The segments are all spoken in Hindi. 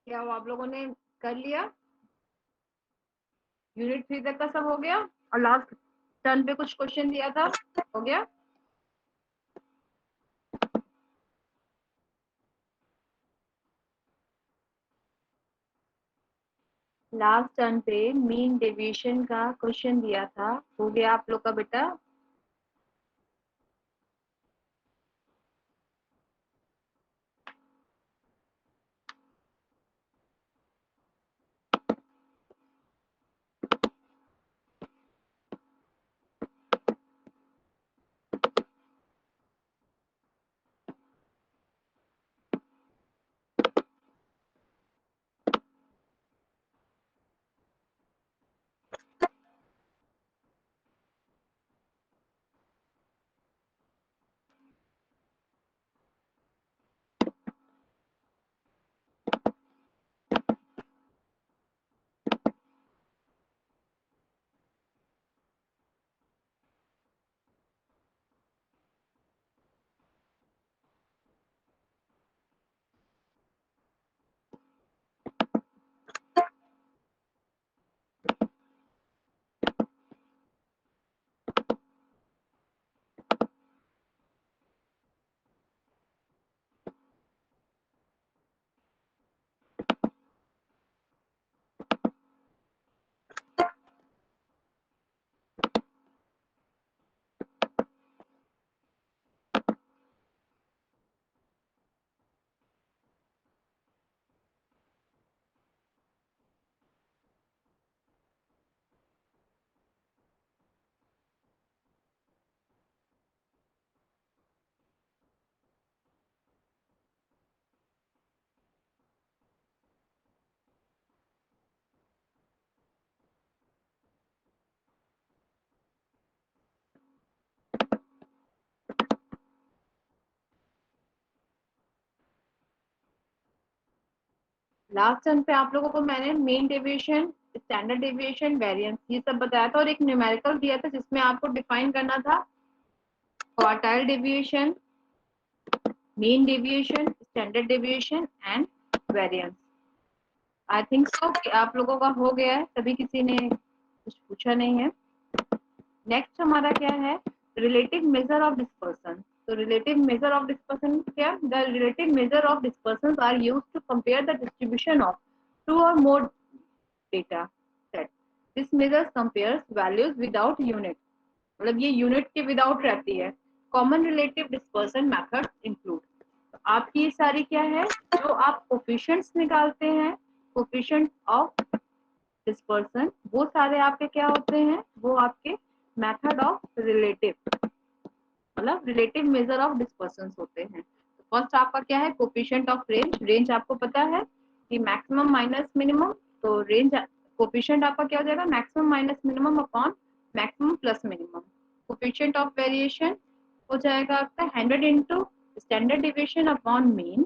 क्या वो आप लोगों ने कर लिया? यूनिट 3 तक का सब हो गया और लास्ट टर्न पे कुछ क्वेश्चन दिया था, हो गया। लास्ट टर्न पे मीन डेविएशन का क्वेश्चन दिया था, हो गया आप लोग का बेटा। लास्ट टर्न पे आप लोगों को मैंने main deviation, standard deviation, variance ये सब बताया था और एक न्यूमेरिकल दिया था जिसमें आपको डिफाइन करना था quartile deviation, mean deviation, standard deviation and variance. I think so कि आप लोगों का हो गया है, तभी किसी ने कुछ पूछा नहीं है। नेक्स्ट हमारा क्या है, रिलेटिव मेजर ऑफ डिस्पर्सन। तो रिलेटिव मेजर ऑफ डिस्पर्सन क्या, the relative measure of dispersion are used to compare the distribution of two or more data set. This measure compares values without unit, मतलब ये यूनिट के विदाउट रहती है। Common relative dispersion method include, आपकी ये सारी क्या है, जो आप कोफिशिएंट्स निकालते हैं, कोफिशिएंट ऑफ डिस्पर्सन, वो सारे आपके क्या होते हैं, वो आपके मेथड ऑफ रिलेटिव, मतलब रिलेटिव मेजर ऑफ डिस्पर्सन होते हैं। तो फर्स्ट आपका क्या है, कोफिशिएंट ऑफ रेंज। रेंज आपको पता है कि मैक्सिमम माइनस मिनिमम, तो रेंज कोफिशिएंट आपका क्या हो जाएगा, maximum minus minimum upon maximum plus minimum. Coefficient of variation हो जाएगा आपका 100 into standard deviation upon mean.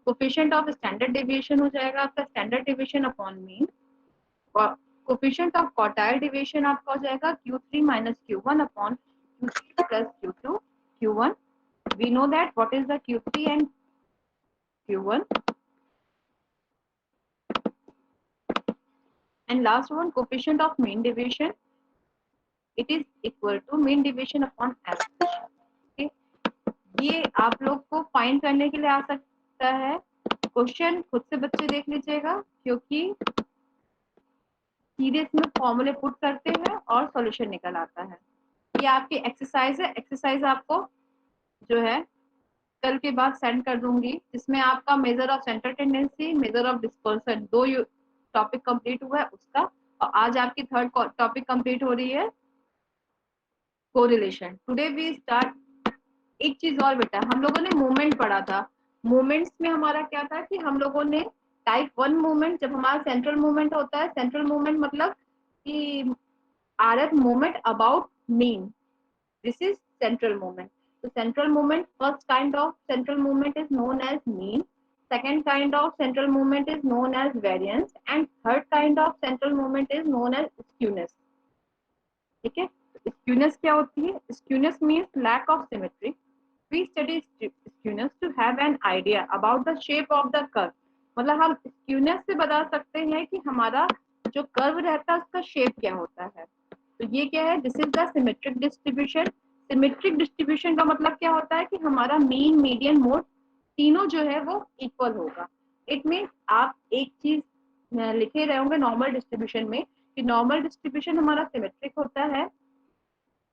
Coefficient of standard deviation हो जाएगा आपका standard deviation upon mean. Coefficient of quartile deviation आपका हो जाएगा Q3 minus Q1 upon Q3 plus Q2 Q1. We know that what is the Q3 and Q1. And last one, coefficient of mean deviation. It is equal to mean deviation upon average. Okay. ये आप लोग को फाइंड करने के लिए आ सकता है। क्वेश्चन खुद से बच्चे देख लीजिएगा, क्योंकि सीधे इसमें फॉर्मूले पुट करते हैं और सॉल्यूशन निकल आता है। ये आपकी एक्सरसाइज है, एक्सरसाइज आपको जो है कल के बाद सेंड कर दूंगी, जिसमें आपका measure of centre tendency, major of dispersion, दो टॉपिक कंप्लीट हुआ है उसका, और आज आपकी थर्ड टॉपिक कंप्लीट हो रही है, कोरिलेशन। Today we start. एक चीज और बेटा, हम लोगों ने मूवमेंट पढ़ा था। मूवमेंट्स में हमारा क्या था कि हम लोगों ने टाइप 1 मूवमेंट, जब हमारा सेंट्रल मूवमेंट होता है, सेंट्रल मूवमेंट मतलब कि RF movement about mean. This is central movement. So central movement, first kind of central movement is known as mean. Second kind of central movement is known as variance, and third kind of central movement is known as skewness. ठीक है, skewness क्या होती है? Skewness means lack of symmetry. We study skewness to have an idea about the shape of the curve. मतलब हम स्क्यूनेस से बता सकते हैं कि हमारा जो कर्व रहता है उसका शेप क्या होता है। तो ये क्या है, this is the symmetric distribution. Symmetric distribution का मतलब क्या होता है कि हमारा मीन मीडियन मोड तीनों जो है वो इक्वल होगा। इट मीन्स आप एक चीज लिखे रहे होंगे नॉर्मल डिस्ट्रीब्यूशन में कि नॉर्मल डिस्ट्रीब्यूशन हमारा सिमेट्रिक होता है,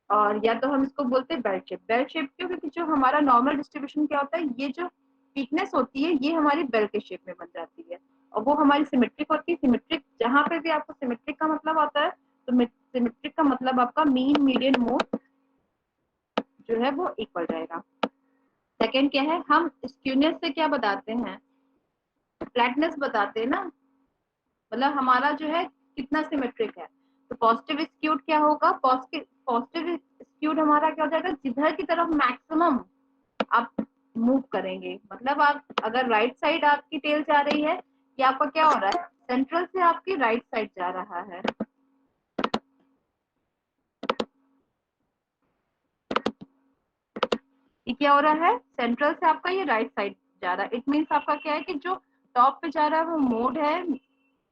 और या तो हम इसको बोलते हैं बेल शेप। बेल शेप क्यों, क्योंकि जो हमारा नॉर्मल डिस्ट्रीब्यूशन क्या होता है, ये जो वीकनेस होती है ये हमारी बेल के शेप में बन जाती है, और वो हमारी सिमेट्रिक होती है। सिमेट्रिक जहां पे भी आपको सिमेट्रिक का मतलब आता है, तो सिमेट्रिक का मतलब आपका मीन मीडियन मोड जो है वो इक्वल रहेगा। सेकेंड क्या है, हम स्क्यूनेस से क्या बताते हैं, फ्लैटनेस बताते हैं ना, मतलब हमारा जो है कितना सिमेट्रिक है। तो पॉजिटिव स्क्यूड क्या होगा, पॉजिटिव स्क्यूड हमारा क्या हो जाएगा, जिधर की तरफ मैक्सिमम आप मूव करेंगे, मतलब आप अगर राइट साइड आपकी टेल जा रही है, ये आपका क्या हो रहा है, सेंट्रल से आपकी राइट साइड जा रहा है। ये क्या हो रहा है, सेंट्रल से आपका ये राइट साइड जा रहा है। इट मीन्स आपका क्या है कि जो टॉप पे जा रहा है वो मोड है,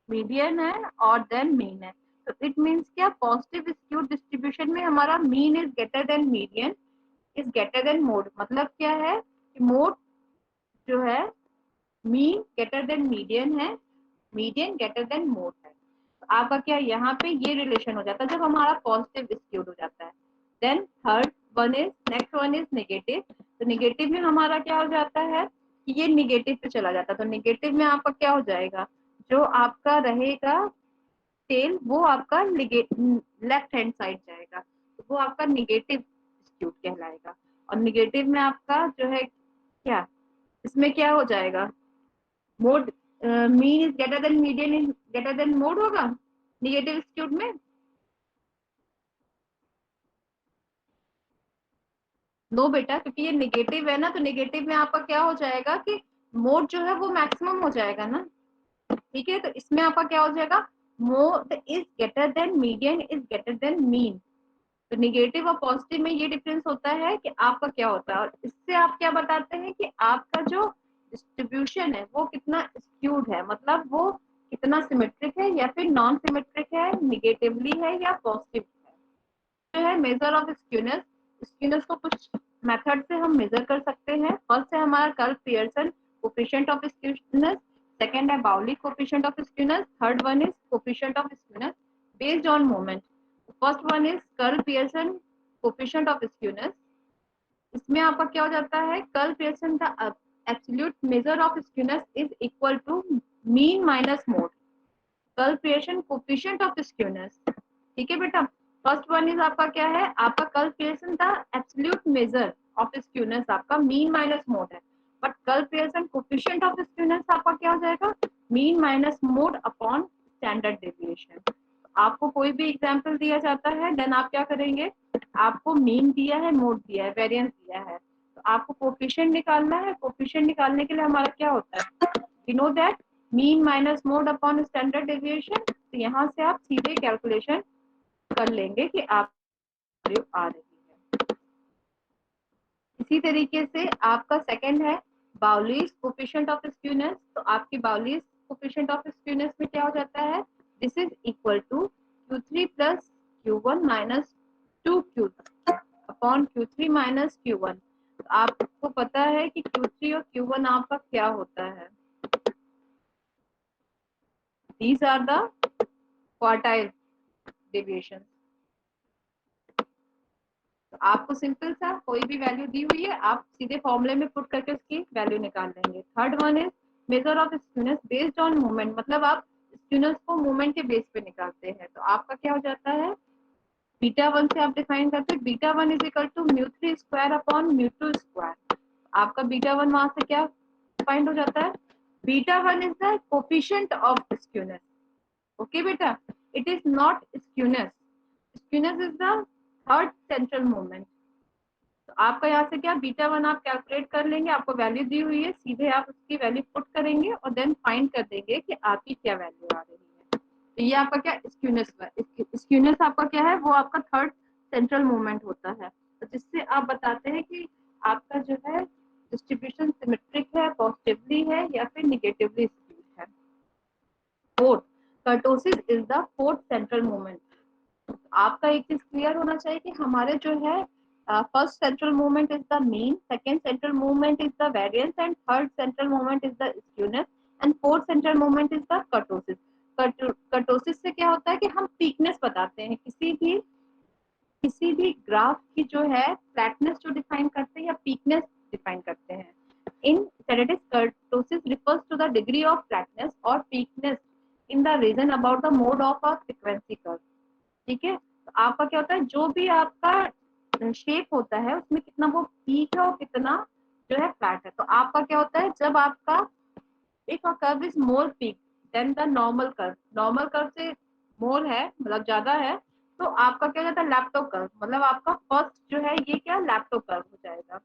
मीडियन है और देन मीन है। तो इट मीन्स क्या, पॉजिटिव स्क्यू डिस्ट्रीब्यूशन में हमारा mean is greater than median is greater than mode. मतलब क्या है कि मोड जो है मीन ग्रेटर देन मीडियन है, मीडियन ग्रेटर देन मोड है। तो आपका क्या यहाँ पे ये रिलेशन हो जाता है जब हमारा पॉजिटिव स्क्यूड हो जाता है। Then third one is, next one is negative. तो नेगेटिव में हमारा क्या हो जाता है कि ये नेगेटिव पे चला जाता है। तो नेगेटिव में आपका क्या हो जाएगा, जो आपका रहेगा टेल वो आपका लेफ्ट हैंड साइड जाएगा, तो वो आपका निगेटिव स्क्यूड कहलाएगा। और निगेटिव में आपका जो है क्या, इसमें क्या हो जाएगा, mode mean is greater than median is greater than mode होगा निगेटिव स्क्यूड में। नो बेटा, क्योंकि ये निगेटिव है ना, तो निगेटिव में आपका क्या हो जाएगा कि मोड जो है वो मैक्सिमम हो जाएगा ना। ठीक है, तो इसमें आपका क्या हो जाएगा, mode is greater than median is greater than mean. तो निगेटिव और पॉजिटिव में ये डिफरेंस होता है कि आपका क्या होता है, और इससे आप क्या बताते हैं कि आपका जो डिस्ट्रीब्यूशन है वो कितना स्क्यूड है, मतलब वो कितना सिमेट्रिक है या फिर नॉन सिमेट्रिक है, निगेटिवली है या पॉजिटिव है। जो है मेजर ऑफ स्क्यूनेस, स्क्यूनेस को कुछ मेथड से हम मेजर कर सकते हैं। फर्स्ट है हमारा Karl Pearson coefficient of skewness, second है Bowley coefficient of skewness, third one is coefficient of skewness based on moment. First one is Karl Pearson coefficient of skewness. इसमें आपका क्या हो जाता है, कर्व पियर्सन का absolute measure of skewness is equal to mean minus mode Karl Pearson coefficient of skewness. ठीक है बेटा, फर्स्ट वन इज आपका क्या है, आपका कर्व पियर्सन का एब्सोल्यूट मेजर ऑफ स्क्यूनेस आपका मीन माइनस मोड है, but curve Pearson coefficient of skewness आपका क्या हो जाएगा, mean minus mode upon standard deviation. आपको कोई भी एग्जांपल दिया जाता है, देन आप क्या करेंगे, आपको मीन दिया है, मोड दिया है, वेरिएंस दिया है, तो आपको कोफिशिएंट निकालना है। कोफिशिएंट निकालने के लिए हमारा क्या होता है, we know that mean minus mode upon standard deviation. तो यहाँ से आप सीधे कैलकुलेशन कर लेंगे कि आप वैल्यू आ रही है। इसी तरीके से आपका सेकंड है बाउलीज कोफिशिएंट ऑफ स्क्यूनेस। तो आपकी बाउलीज कोफिशिएंट ऑफ स्क्यूनेस में क्या हो जाता है, this is equal to Q3 plus Q1 minus 2Q upon Q3 minus Q1। तो आपको पता है कि Q3 और Q1 आपका क्या होता है, these are the quartile deviations। तो आपको सिंपल सा कोई भी वैल्यू दी हुई है, आप सीधे फॉर्मूले में पुट करके उसकी वैल्यू निकाल लेंगे। Third one is major of skewness based on movement, मतलब आप स्क्यूनेस को मूवमेंट के बेस पे निकालते हैं। तो आपका क्या हो जाता है, बीटा वन से आप डिफाइन करते हैं, beta one is equal to mu three square upon mu two square. आपका बीटा वन वहां से क्या फाइंड हो जाता है, beta one is the coefficient of skewness. Okay बेटा, it is not skewness, skewness is the third central moment. तो आपका यहाँ से क्या बीटा वन आप कैलकुलेट कर लेंगे, आपको वैल्यू दी हुई है, सीधे आप उसकी वैल्यू पुट करेंगे और देन फाइंड कर देंगे कि आपकी क्या वैल्यू आ रही है। तो ये आपका क्या स्क्यूनेस है, स्क्यूनेस आपका क्या है, वो आपका थर्ड सेंट्रल मूवमेंट होता है। तो जिससे आप बताते हैं कि आपका जो है डिस्ट्रीब्यूशन सिमेट्रिक है, पॉजिटिवली है या फिर negatively. Fourth, kurtosis is the fourth central movement. आपका एक चीज क्लियर होना चाहिए कि हमारे जो है first central movement is the mean, second central movement is the variance and third central movement is the skewness and fourth central movement is the kurtosis. Kurtosis से क्या होता है कि हम पीकनेस बताते हैं, किसी भी ग्राफ की जो है फ्लैटनेस जो डिफाइन करते हैं या पीकनेस डिफाइन करते हैं। In statistics kurtosis refers to the degree of flatness और peakness in the region about the mode of a frequency curve. ठीक है, तो आपका क्या होता है, जो भी आपका शेप होता है उसमें कितना वो पीक है और कितना जो है फ्लैट है। तो आपका क्या होता है, जब आपका एक curve is more peak than the normal curve, normal curve से मोर है मतलब ज्यादा है, तो आपका क्या हो जाता है लैप्टो कर्व, मतलब आपका फर्स्ट जो है ये क्या लैप्टो कर्व हो जाएगा।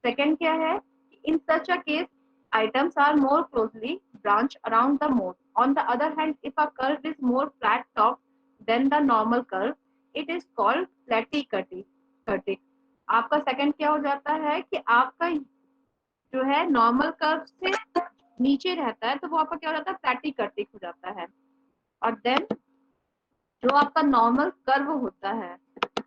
सेकंड क्या है, in such a case items are more closely branched around the mode. On the other hand, if a curve is more flat top than the normal curve, it is called platycurtic. आपका सेकंड क्या हो जाता है कि आपका जो है नॉर्मल कर्व से नीचे रहता है तो वो आपका क्या हो जाता है प्लैटीकर्टिक हो जाता है। और देन जो आपका नॉर्मल कर्व होता है,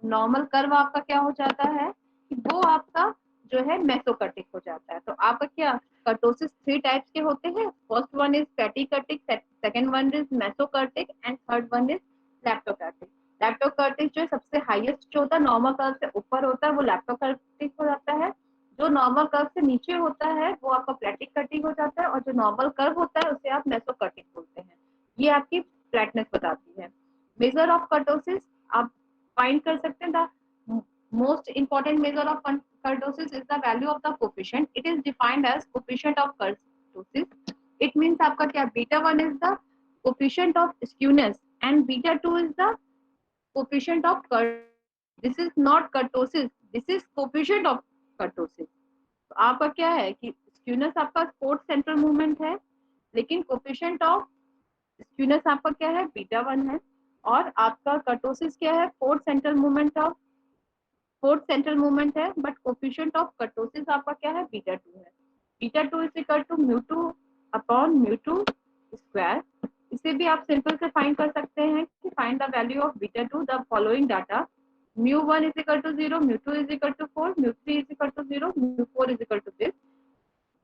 नॉर्मल कर्व आपका क्या हो जाता है कि वो आपका जो है मेसोकर्टिक हो जाता है। तो आपका क्या कर्टोसिस थ्री टाइप्स के होते हैं, first one is platykurtic, second one is mesokurtic and third one is leptokurtic. Leptokurtic जो सबसे हाईएस्ट जो होता है नॉर्मल कर्व से ऊपर होता है वो लैप्टोकर्टिक हो जाता है, जो नॉर्मल कर्व से नीचे होता है वो आपका प्लैटिकर्टिक हो जाता है, और जो नॉर्मल कर्व होता है उसे आप मेसोकर्टिक बोलते हैं। ये आपकी फ्लैटनेस बताती है। मेजर ऑफ कर्टोसिस आप फाइंड कर सकते हैं, the most important measure of kurtosis is the value of the coefficient. It is defined as coefficient of kurtosis. It means आपका क्या, beta one is the coefficient of skewness and beta two is the coefficient of kurt. This is not kurtosis, this is coefficient of kurtosis. तो आपका क्या है कि स्क्यूनेस आपका फोर्थ सेंट्रल मूवमेंट है, लेकिन कोफिशिएंट ऑफ स्क्यूनेस आपका क्या है बीटा वन है, और आपका कर्टोसिस क्या है फोर्थ सेंट्रल मूवमेंट है, बट कोफिशिएंट ऑफ कर्टोसिस आपका क्या है बीटा टू है। Beta two is equal to mu two upon mu two square. इसे भी आप सिंपल से फाइंड कर सकते हैं कि find the value of beta two the following data, mu one is equal to zero, mu two is equal to four, mu three is equal to zero, mu four is equal to this.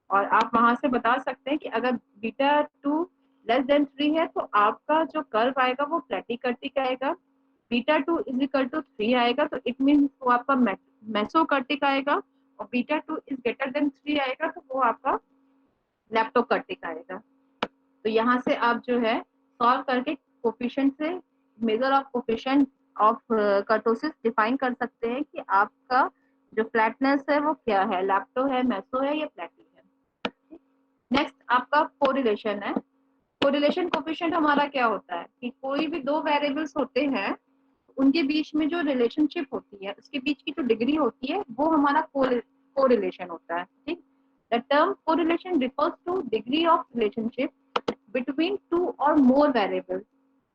और आप वहां से बता सकते हैं कि अगर beta two less than three है तो आपका जो कर्व आएगा वो प्लैटिकर्टिक आएगा, beta two is equal to three आएगा तो इट मीन वो आपका मेसोकर्टिक आएगा, और beta two is greater than three आएगा तो वो आपका लैप्टोकर्टिक आएगा। तो यहाँ से आप जो है सॉल्व करके कोफिशिएंट से measure of coefficient of kurtosis define कर सकते हैं कि आपका जो फ्लैटनेस है वो क्या है, लैप्टो है, मेसो है या प्लैटी है। नेक्स्ट आपका कोरिलेशन है। कोरिलेशन कोफिशिएंट हमारा क्या होता है कि कोई भी दो वेरिएबल्स होते हैं उनके बीच में जो रिलेशनशिप होती है उसके बीच की जो डिग्री होती है वो हमारा कोरिलेशन होता है। ठीक, the term correlation refers two degree of relationship between two or more variables.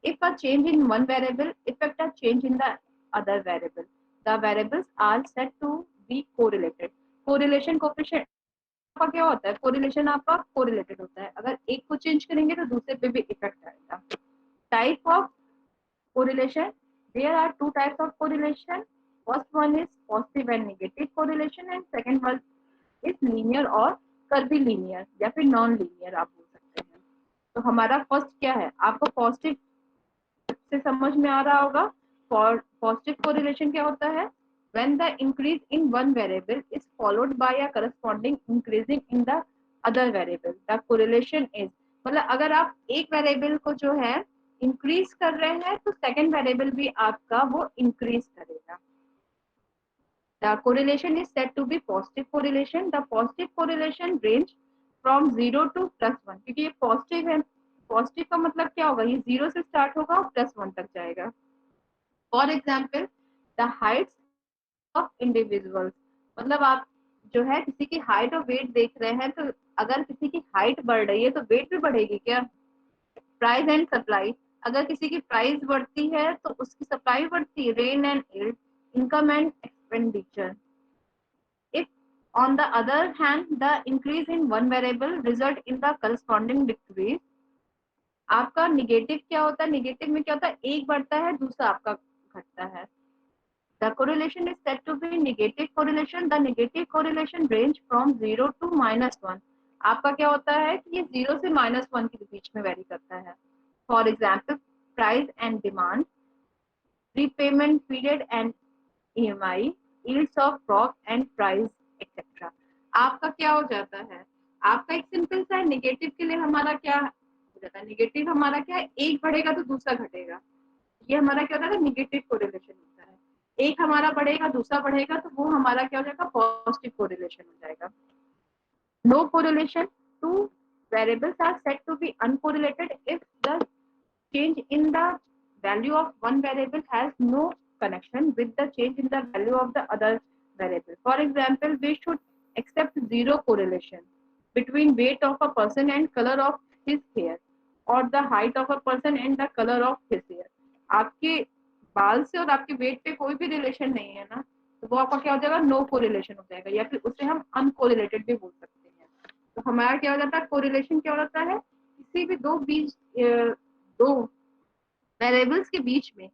If a change in one variable affect a change in the other variable, the variables are said to be correlated. Correlation coefficient आपका क्या होता है, कोरिलेशन आपका कोरिलेटेड होता है, अगर एक को चेंज करेंगे तो दूसरे पे भी इफेक्ट आएगा। Type of correlation, there are two types of correlation, first one is positive and negative correlation and second one is linear और कर्वी लीनियर या फिर नॉन लीनियर आप बोल सकते हैं। तो हमारा फर्स्ट क्या है, आपको पॉजिटिव से समझ में आ रहा होगा। पॉजिटिव कोरिलेशन क्या होता है, when the increase in one variable is followed by a corresponding increasing in the other variable, the correlation is, मतलब अगर आप एक वेरिएबल को जो है इंक्रीज कर रहे हैं तो सेकंड वेरिएबल भी आपका वो इंक्रीज करेगा। The correlation is said to be positive correlation. The positive correlation range from 0 to +1, क्योंकि ये पॉजिटिव है, पॉजिटिव का मतलब क्या होगा, ये 0 से स्टार्ट होगा और +1 तक जाएगा। For example the Heights of individuals, मतलब आप जो है किसी की हाइट और वेट देख रहे हैं तो अगर किसी की हाइट बढ़ रही है तो वेट भी बढ़ेगी क्या। प्राइस एंड सप्लाई, अगर किसी की प्राइस बढ़ती है तो उसकी सप्लाई बढ़ती है, rain and yield, income and expenditure. If, on the other hand, the increase in one variable result in the corresponding decrease, आपका निगेटिव क्या होता है, निगेटिव में क्या होता है, एक बढ़ता है दूसरा आपका घटता है। The correlation is said to be negative correlation. The negative correlation range from 0 to -1. आपका क्या होता है कि ये 0 से -1 के बीच में वेरी करता है। For example price and demand, prepayment period and EMI, yields of crop and price etc. आपका क्या हो जाता है, आपका एक सिंपल सा नेगेटिव के लिए हमारा क्या हो जाता है, नेगेटिव हमारा क्या है, एक बढ़ेगा तो दूसरा घटेगा, ये हमारा क्या होता है, नेगेटिव कोरिलेशन होता है। एक हमारा बढ़ेगा दूसरा बढ़ेगा तो वो हमारा क्या हो जाएगा, पॉजिटिव कोरिलेशन हो जाएगा। No correlation, two variables are said to be uncorrelated if the change in the value of one variable has no connection with the change in the value of the other variable. For example, we should accept zero correlation between weight of a person and color of his hair or the height of a person and the color of his hair. आपके बाल से और आपके वेट पे कोई भी रिलेशन नहीं है ना, तो वो आपका क्या हो जाएगा, नो कोरिलेशन हो जाएगा, या फिर उसे हम अनकोरिलेटेड भी बोल सकते हैं। तो हमारा क्या हो जाता है, कोरिलेशन क्या हो जाता है, किसी भी दो वेरिएबल्स के बीच में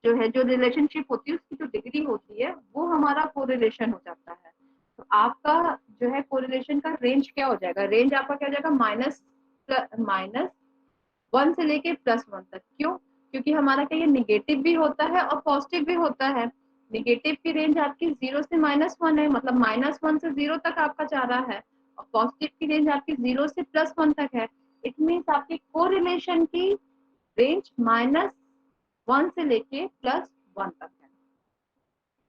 जो है, जो रिलेशनशिप होती है उसकी जो डिग्री होती है वो हमारा कोरिलेशन हो जाता है। तो आपका जो है कोरिलेशन का रेंज क्या हो जाएगा, रेंज आपका क्या हो जाएगा, -1 से लेके +1 तक। क्यों, क्योंकि हमारा क्या, ये निगेटिव भी होता है और पॉजिटिव भी होता है। निगेटिव की रेंज आपकी 0 से -1 है, मतलब -1 से 0 तक आपका जा रहा है, और पॉजिटिव की रेंज आपकी 0 से +1 तक है। इट मीन्स आपकी कोरिलेशन की रेंज -1 से लेके +1 तक है।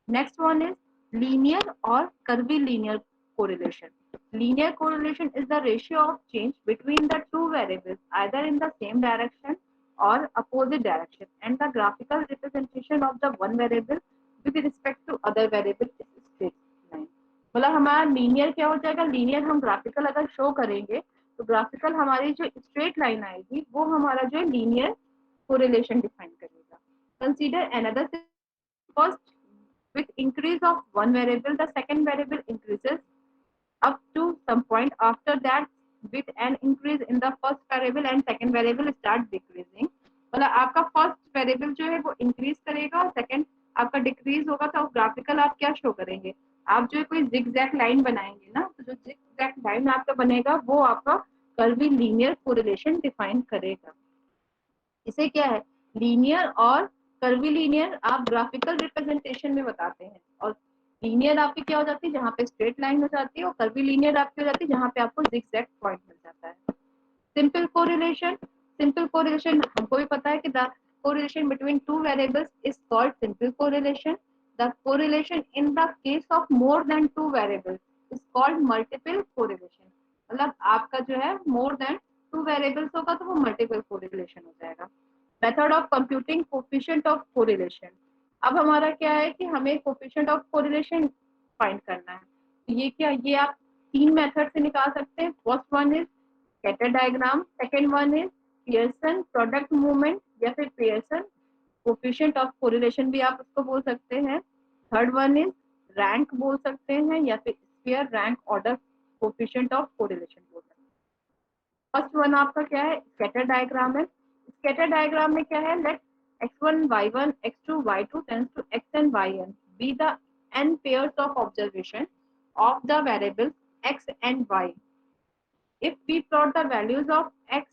नेक्स्ट वन इज लीनियर और curvilinear correlation. Linear correlation is the ratio of change between the two variables either in the same direction or opposite direction, and the graphical representation of the one variable with respect to other variable is straight line. मतलब हमारा लीनियर क्या हो जाएगा, लीनियर हम ग्राफिकल अगर शो करेंगे तो ग्राफिकल हमारी जो स्ट्रेट लाइन आएगी वो हमारा जो है लीनियर कोरिलेशन डिफाइन करेगा। Consider another, first with increase of one variable the second variable increases up to some point, after that with an increase in the first variable and second variable start decreasing। मतलब आपका फर्स्ट वेरिएबल जो है वो इंक्रीज करेगा और सेकंड आपका डिक्रीज होगा। तो ग्राफिकल आप क्या शो करेंगे, आप जो है कोई जिगजैग लाइन बनाएंगे ना, तो जो जिगजैग लाइन आपका बनेगा वो आपका कर्वी लीनियर कोरिलेशन डिफाइन करेगा। इसे क्या है, लीनियर और कर्वीलिनियर आप ग्राफिकल रिप्रेजेंटेशन में बताते हैं। और लीनियर आपकी क्या हो जाती है, जहाँ पे स्ट्रेट लाइन हो जाती है, और कर्वीलिनियर आपकी हो जाती है जहाँ पे आपको जिगजैग पॉइंट मिल जाता है। सिंपल कोरिलेशन, सिंपल कोरिलेशन हमको भी पता है कि the correlation between two variables is called simple correlation. The correlation in the case of more than two variables is called multiple correlation. मतलब आपका जो है मोर देन टू वेरिएबल्स होगा तो वो मल्टीपल कोरिलेशन हो जाएगा। Method of computing coefficient of correlation. अब हमारा क्या है कि हमें कोफिशिएंट ऑफ कोरिलेशन फाइंड करना है। तो ये क्या, ये आप तीन मेथड से निकाल सकते हैं। First one is scatter diagram, second one is Pearson product movement या फिर पियर्सन कोफिशिएंट ऑफ कोरिलेशन भी आप उसको बोल सकते हैं। थर्ड वन इज रैंक बोल सकते हैं या फिर square rank order coefficient of correlation बोल सकते हैं। फर्स्ट वन आपका क्या है, स्कैटर डायग्राम है। स्कैटर डायग्राम में क्या है, late x1 y1 x2 y2 tends to x and yn be the n pairs of observation of the variables x and y. If we plot the values of x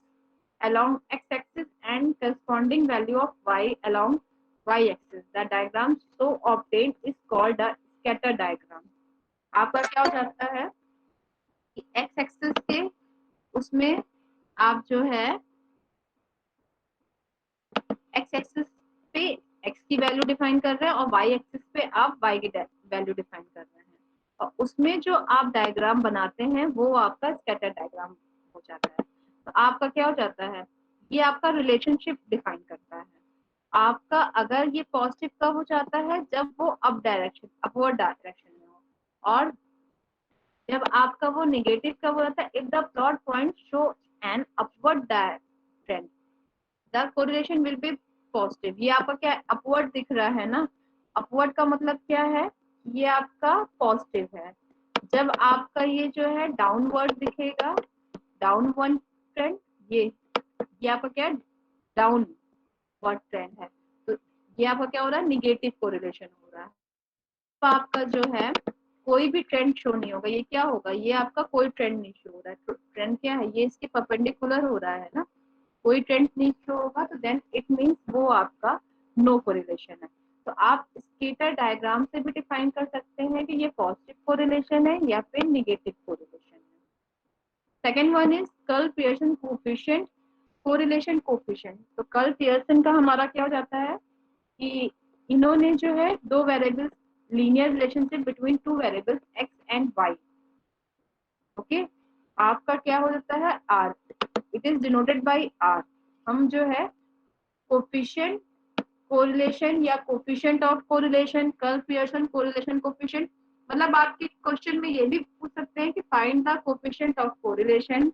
along x-axis and corresponding value of y along y-axis, the diagram so obtained is called a scatter diagram. आपका क्या हो जाता है कि x-axis के उसमें आप जो है एक्स एक्सिस पे एक्स की वैल्यू डिफाइन कर रहे हैं और वाई एक्सिस पे आप वाई की वैल्यू डिफाइन कर रहे हैं, और उसमें जो आप डायग्राम बनाते हैं वो आपका स्कैटर डायग्राम हो जाता है। तो आपका क्या हो जाता है, ये आपका रिलेशनशिप डिफाइन करता है। आपका अगर ये पॉजिटिव कब हो जाता है, जब वो अपवर्ड डायरेक्शन में हो, और जब आपका वो नेगेटिव कब हो जाता है, if the plot point show an upward trend the correlation will be positive. ये आपका क्या है, अपवर्ड दिख रहा है ना, अपवर्ड का मतलब क्या है, ये आपका पॉजिटिव है। जब आपका ये जो है डाउनवर्ड दिखेगा, डाउनवर्ड ट्रेंड, ये ये आपका क्या है, डाउन वर्ड ट्रेंड है। तो ये आपका क्या हो रहा है, निगेटिव कोरिलेशन हो रहा है। तो आपका जो है कोई भी ट्रेंड शो नहीं होगा, ये क्या होगा, ये आपका कोई ट्रेंड नहीं शो हो रहा है। तो ट्रेंड क्या है, ये इसके परपेंडिकुलर हो रहा है ना, कोई ट्रेंड नहीं शो होगा, तो देन इट मीन्स वो आपका नो कोरिलेशन है। तो आप स्केटर डायग्राम से भी डिफाइन कर सकते हैं कि ये पॉजिटिव कोरिलेशन है या फिर निगेटिव कोरिलेशन है। Second one is curl Pearson coefficient, correlation coefficient. तो कर्ल पियर्सन का हमारा क्या हो जाता है कि इन्होंने जो है दो variables, linear relationship between two variables X and Y. Okay, आपका क्या हो जाता है R, it is denoted by R. हम जो है कोफिशिएंट कोरिलेशन या coefficient of correlation, Karl Pearson correlation coefficient, मतलब आपके क्वेश्चन में ये भी पूछ सकते हैं कि find the coefficient of correlation,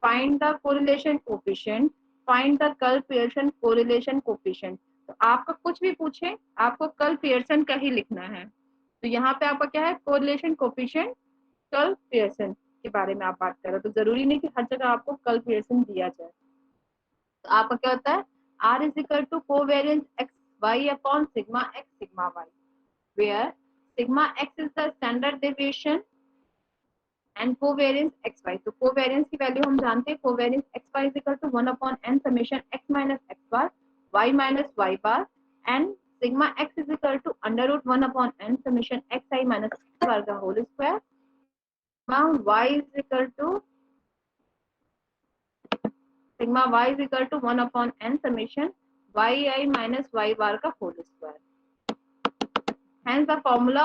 find the correlation coefficient, find the curl Pearson correlation coefficient. तो आपका कुछ भी पूछे, आपको कर्ल पियर्सन का ही लिखना है। तो यहाँ पे आपका क्या है, कोरिलेशन कोफिशिएंट, कर्ल पियर्सन के बारे में आप बात कर रहे हो, तो जरूरी नहीं कि हर जगह आपको कर्ल पियर्सन दिया जाए। तो आपका क्या होता है, R is equal to covariance X Y upon sigma X sigma Y, where sigma X is the standard deviation and covariance X Y. तो कोवेरियंस की वैल्यू हम जानते हैं, covariance X Y is equal to 1 upon n summation x minus x bar y minus y bar and sigma X is equal to under root 1 upon n summation x i minus x bar का whole square, y is equal to sigma y is equal to 1 upon n summation yi minus y bar का whole square. Hence the formula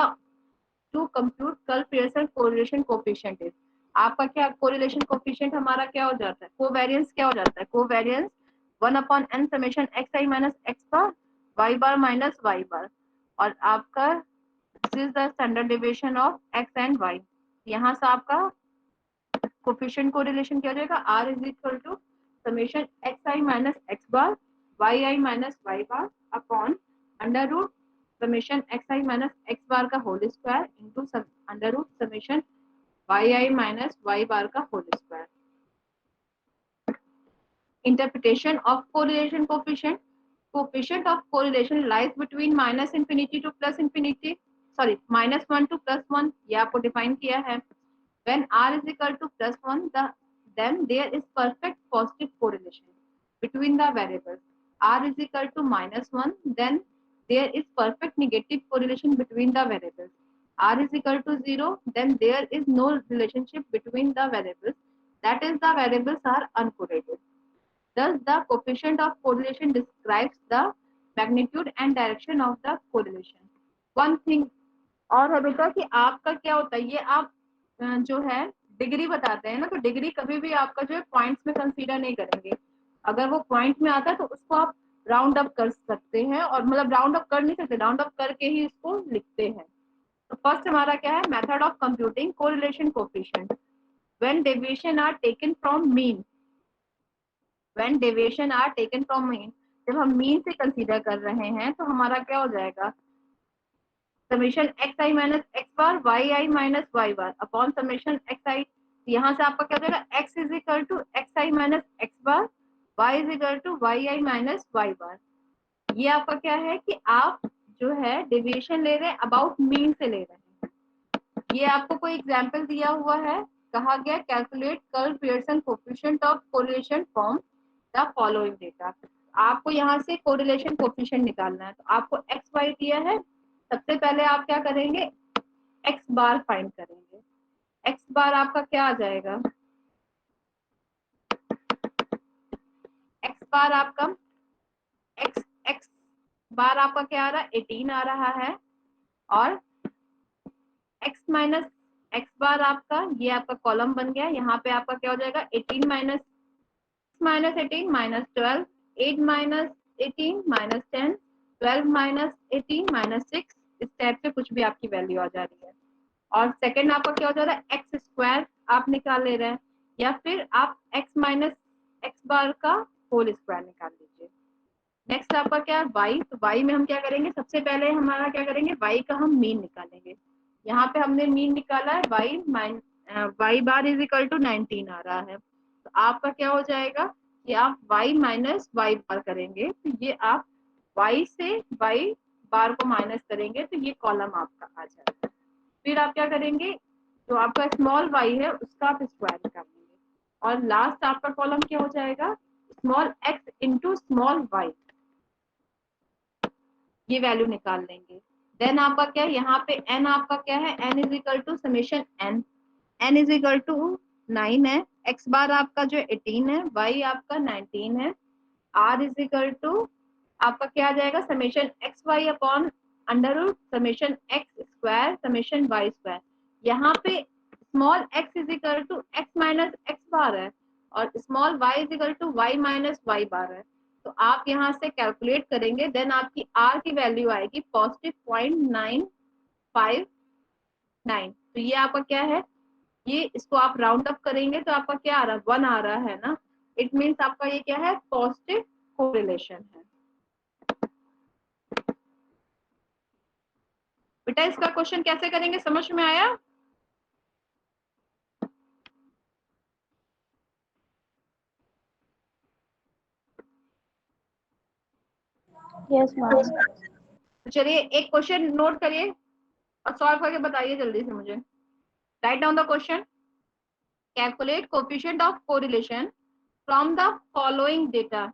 to compute curl Pearson correlation coefficient is, आपका क्या कोरिलेशन कोफिशिएंट हमारा क्या हो जाता है, कोवेरियंस क्या हो जाता है, covariance 1 upon n summation xi minus x bar y bar minus y bar, और आपका this is the standard deviation of x and y। यहाँ से आपका कोफिशिएंट कोरिलेशन क्या हो जाएगा, r is equal to summation x i minus x bar y i minus y bar upon under root summation x i minus x bar का whole square into under root summation y i minus y bar का whole square. Interpretation of correlation coefficient, coefficient of correlation lies between minus infinity to plus infinity, sorry minus 1 to plus 1, ये आपको डिफाइन किया है। When r is equal to plus 1, then there is perfect positive correlation between the variables. R is equal to minus 1, then there is perfect negative correlation between the variables. R is equal to 0, then there is no relationship between the variables, that is the variables are uncorrelated. Thus, the coefficient of correlation describes the magnitude and direction of the correlation. One thing और है बेटा कि आपका क्या होता है, ये आप जो है डिग्री बताते हैं ना, तो डिग्री कभी भी आपका जो है पॉइंट्स में कंसीडर नहीं करेंगे। अगर वो पॉइंट में आता है तो उसको आप राउंड अप कर सकते हैं, और मतलब राउंड अप कर नहीं सकते, राउंड अप करके ही इसको लिखते हैं। तो फर्स्ट हमारा क्या है, method of computing correlation coefficient. When deviation are taken from mean, when deviation are taken from mean, जब हम मीन से कंसीडर कर रहे हैं तो हमारा क्या हो जाएगा, summation x i minus x bar y i minus y bar upon summation x i. यहाँ से आपका क्या हो जाएगा, x is equal to x i minus x bar, y is equal to y i minus y bar. ये आपका क्या है कि आप जो है डेविएशन ले रहे हैं अबाउट मीन से ले रहे हैं। ये आपको कोई एग्जाम्पल दिया हुआ है, कहा गया calculate curl Pearson coefficient of correlation from the following data. आपको यहाँ से कोरिलेशन कोफिशिएंट निकालना है, तो आपको एक्स वाई दिया है। सबसे पहले आप क्या करेंगे, एक्स बार फाइंड करेंगे। एक्स बार आपका क्या आ जाएगा, एक्स बार आपका एक्स एक्स बार आपका क्या आ रहा है, 18 आ रहा है, और एक्स माइनस एक्स बार आपका ये आपका कॉलम बन गया। यहाँ पे आपका क्या हो जाएगा, 18 minus minus 18 minus 12, 8 minus 18 minus 10, 12 minus 18 minus 6, इस टाइप से कुछ भी आपकी वैल्यू आ जा रही है। और सेकंड आपका क्या हो जा रहा है, एक्स स्क्वायर आप निकाल ले रहे हैं, या फिर आप एक्स माइनस एक्स बार का होल स्क्वायर निकाल लीजिए। नेक्स्ट आपका क्या है, वाई। तो वाई में हम क्या करेंगे, सबसे पहले हमारा क्या करेंगे, वाई का हम मीन निकालेंगे। यहाँ पे हमने मीन निकाला है, Y bar is equal to 19 आ रहा है। तो आपका क्या हो जाएगा ये आप y माइनस वाई बार करेंगे, तो ये आप y से y बार को माइनस करेंगे तो ये कॉलम आपका आ जाएगा। फिर आप क्या करेंगे, जो आपका स्मॉल y है उसका आप स्क्वायर निकालेंगे और लास्ट आपका कॉलम क्या हो जाएगा, small x into small y, ये वैल्यू निकाल लेंगे। देन आपका क्या है, यहाँ पे n आपका क्या है, n is equal to summation n is equal to 9 है, x बार आपका जो 18 है, y आपका 19 है, r इज इक्वल टू आपका क्या आ जाएगा, summation x Y upon under root summation x square summation Y square. यहाँ पे small x is equal to x minus x bar है और small y is equal to y minus y bar है। तो आप यहाँ से कैलकुलेट करेंगे, देन आपकी r की वैल्यू आएगी पॉजिटिव 0.959। तो ये आपका क्या है, ये इसको आप राउंड अप करेंगे तो आपका क्या आ रहा है, 1 आ रहा है ना। इट मीन्स आपका ये क्या है, पॉजिटिव कोरिलेशन है। बेटा इसका क्वेश्चन कैसे करेंगे, समझ में आया? Yes ma'am. चलिए एक क्वेश्चन नोट करिए और सॉल्व करके बताइए जल्दी से मुझे। Write down the question, calculate coefficient of correlation from the following data.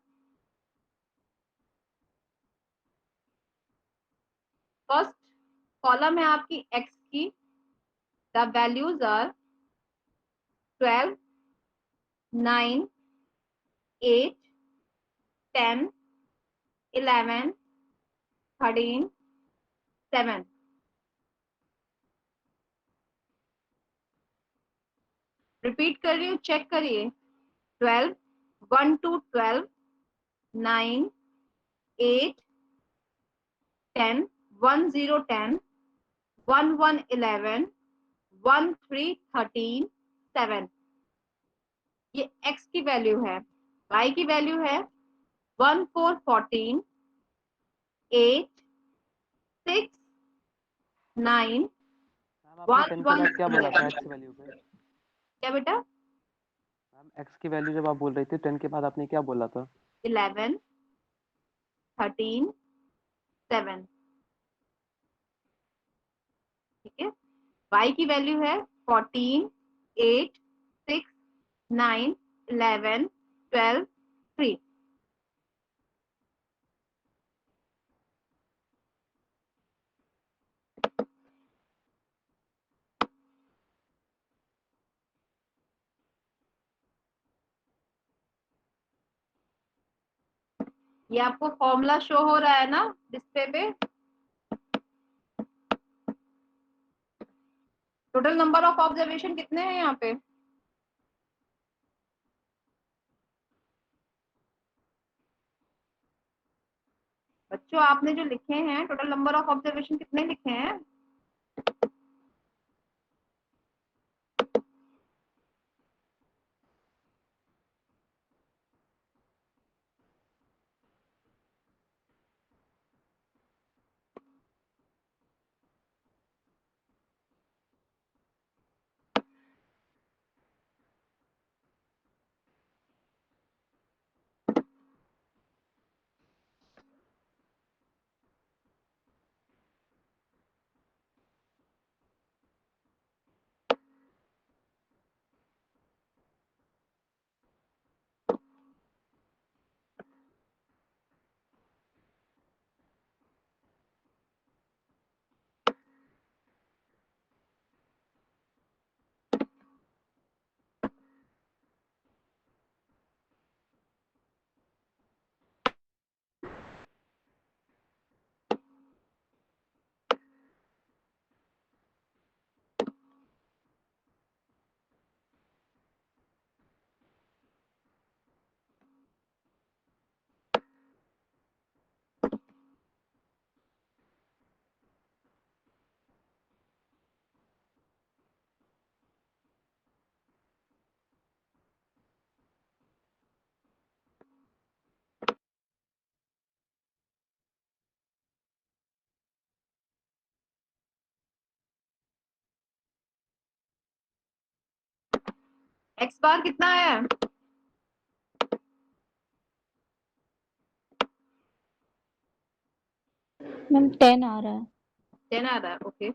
First column है आपकी एक्स की, द वैल्यूज आर 12, 9, 8, 10, 11, 13, 7। रिपीट कर रही हूँ, चेक करिए। 12, 1 to 12, 9, 8, 10, 1 0 10, 1 1 11, 1 3 13, 7। ये x की वैल्यू है, y की वैल्यू है 1 4 14, 8 6 9, मैम आपने 1 10 के 1 बाद क्या बोला था 11। एक्स की वैल्यू पे? क्या बेटा? मैम एक्स की वैल्यू जब आप बोल रही थी 10 के बाद आपने क्या बोला था? 11 13 7। ठीक है, y की वैल्यू है 14 8 6 9 11 12 3। ये आपको फॉर्मूला शो हो रहा है ना डिस्प्ले पे। टोटल नंबर ऑफ ऑब्जर्वेशन कितने हैं यहाँ पे? बच्चों आपने जो लिखे हैं टोटल नंबर ऑफ ऑब्जर्वेशन कितने लिखे हैं? एक्स बार कितना है? मैम 10 आ रहा है। 10 आ रहा है, ओके।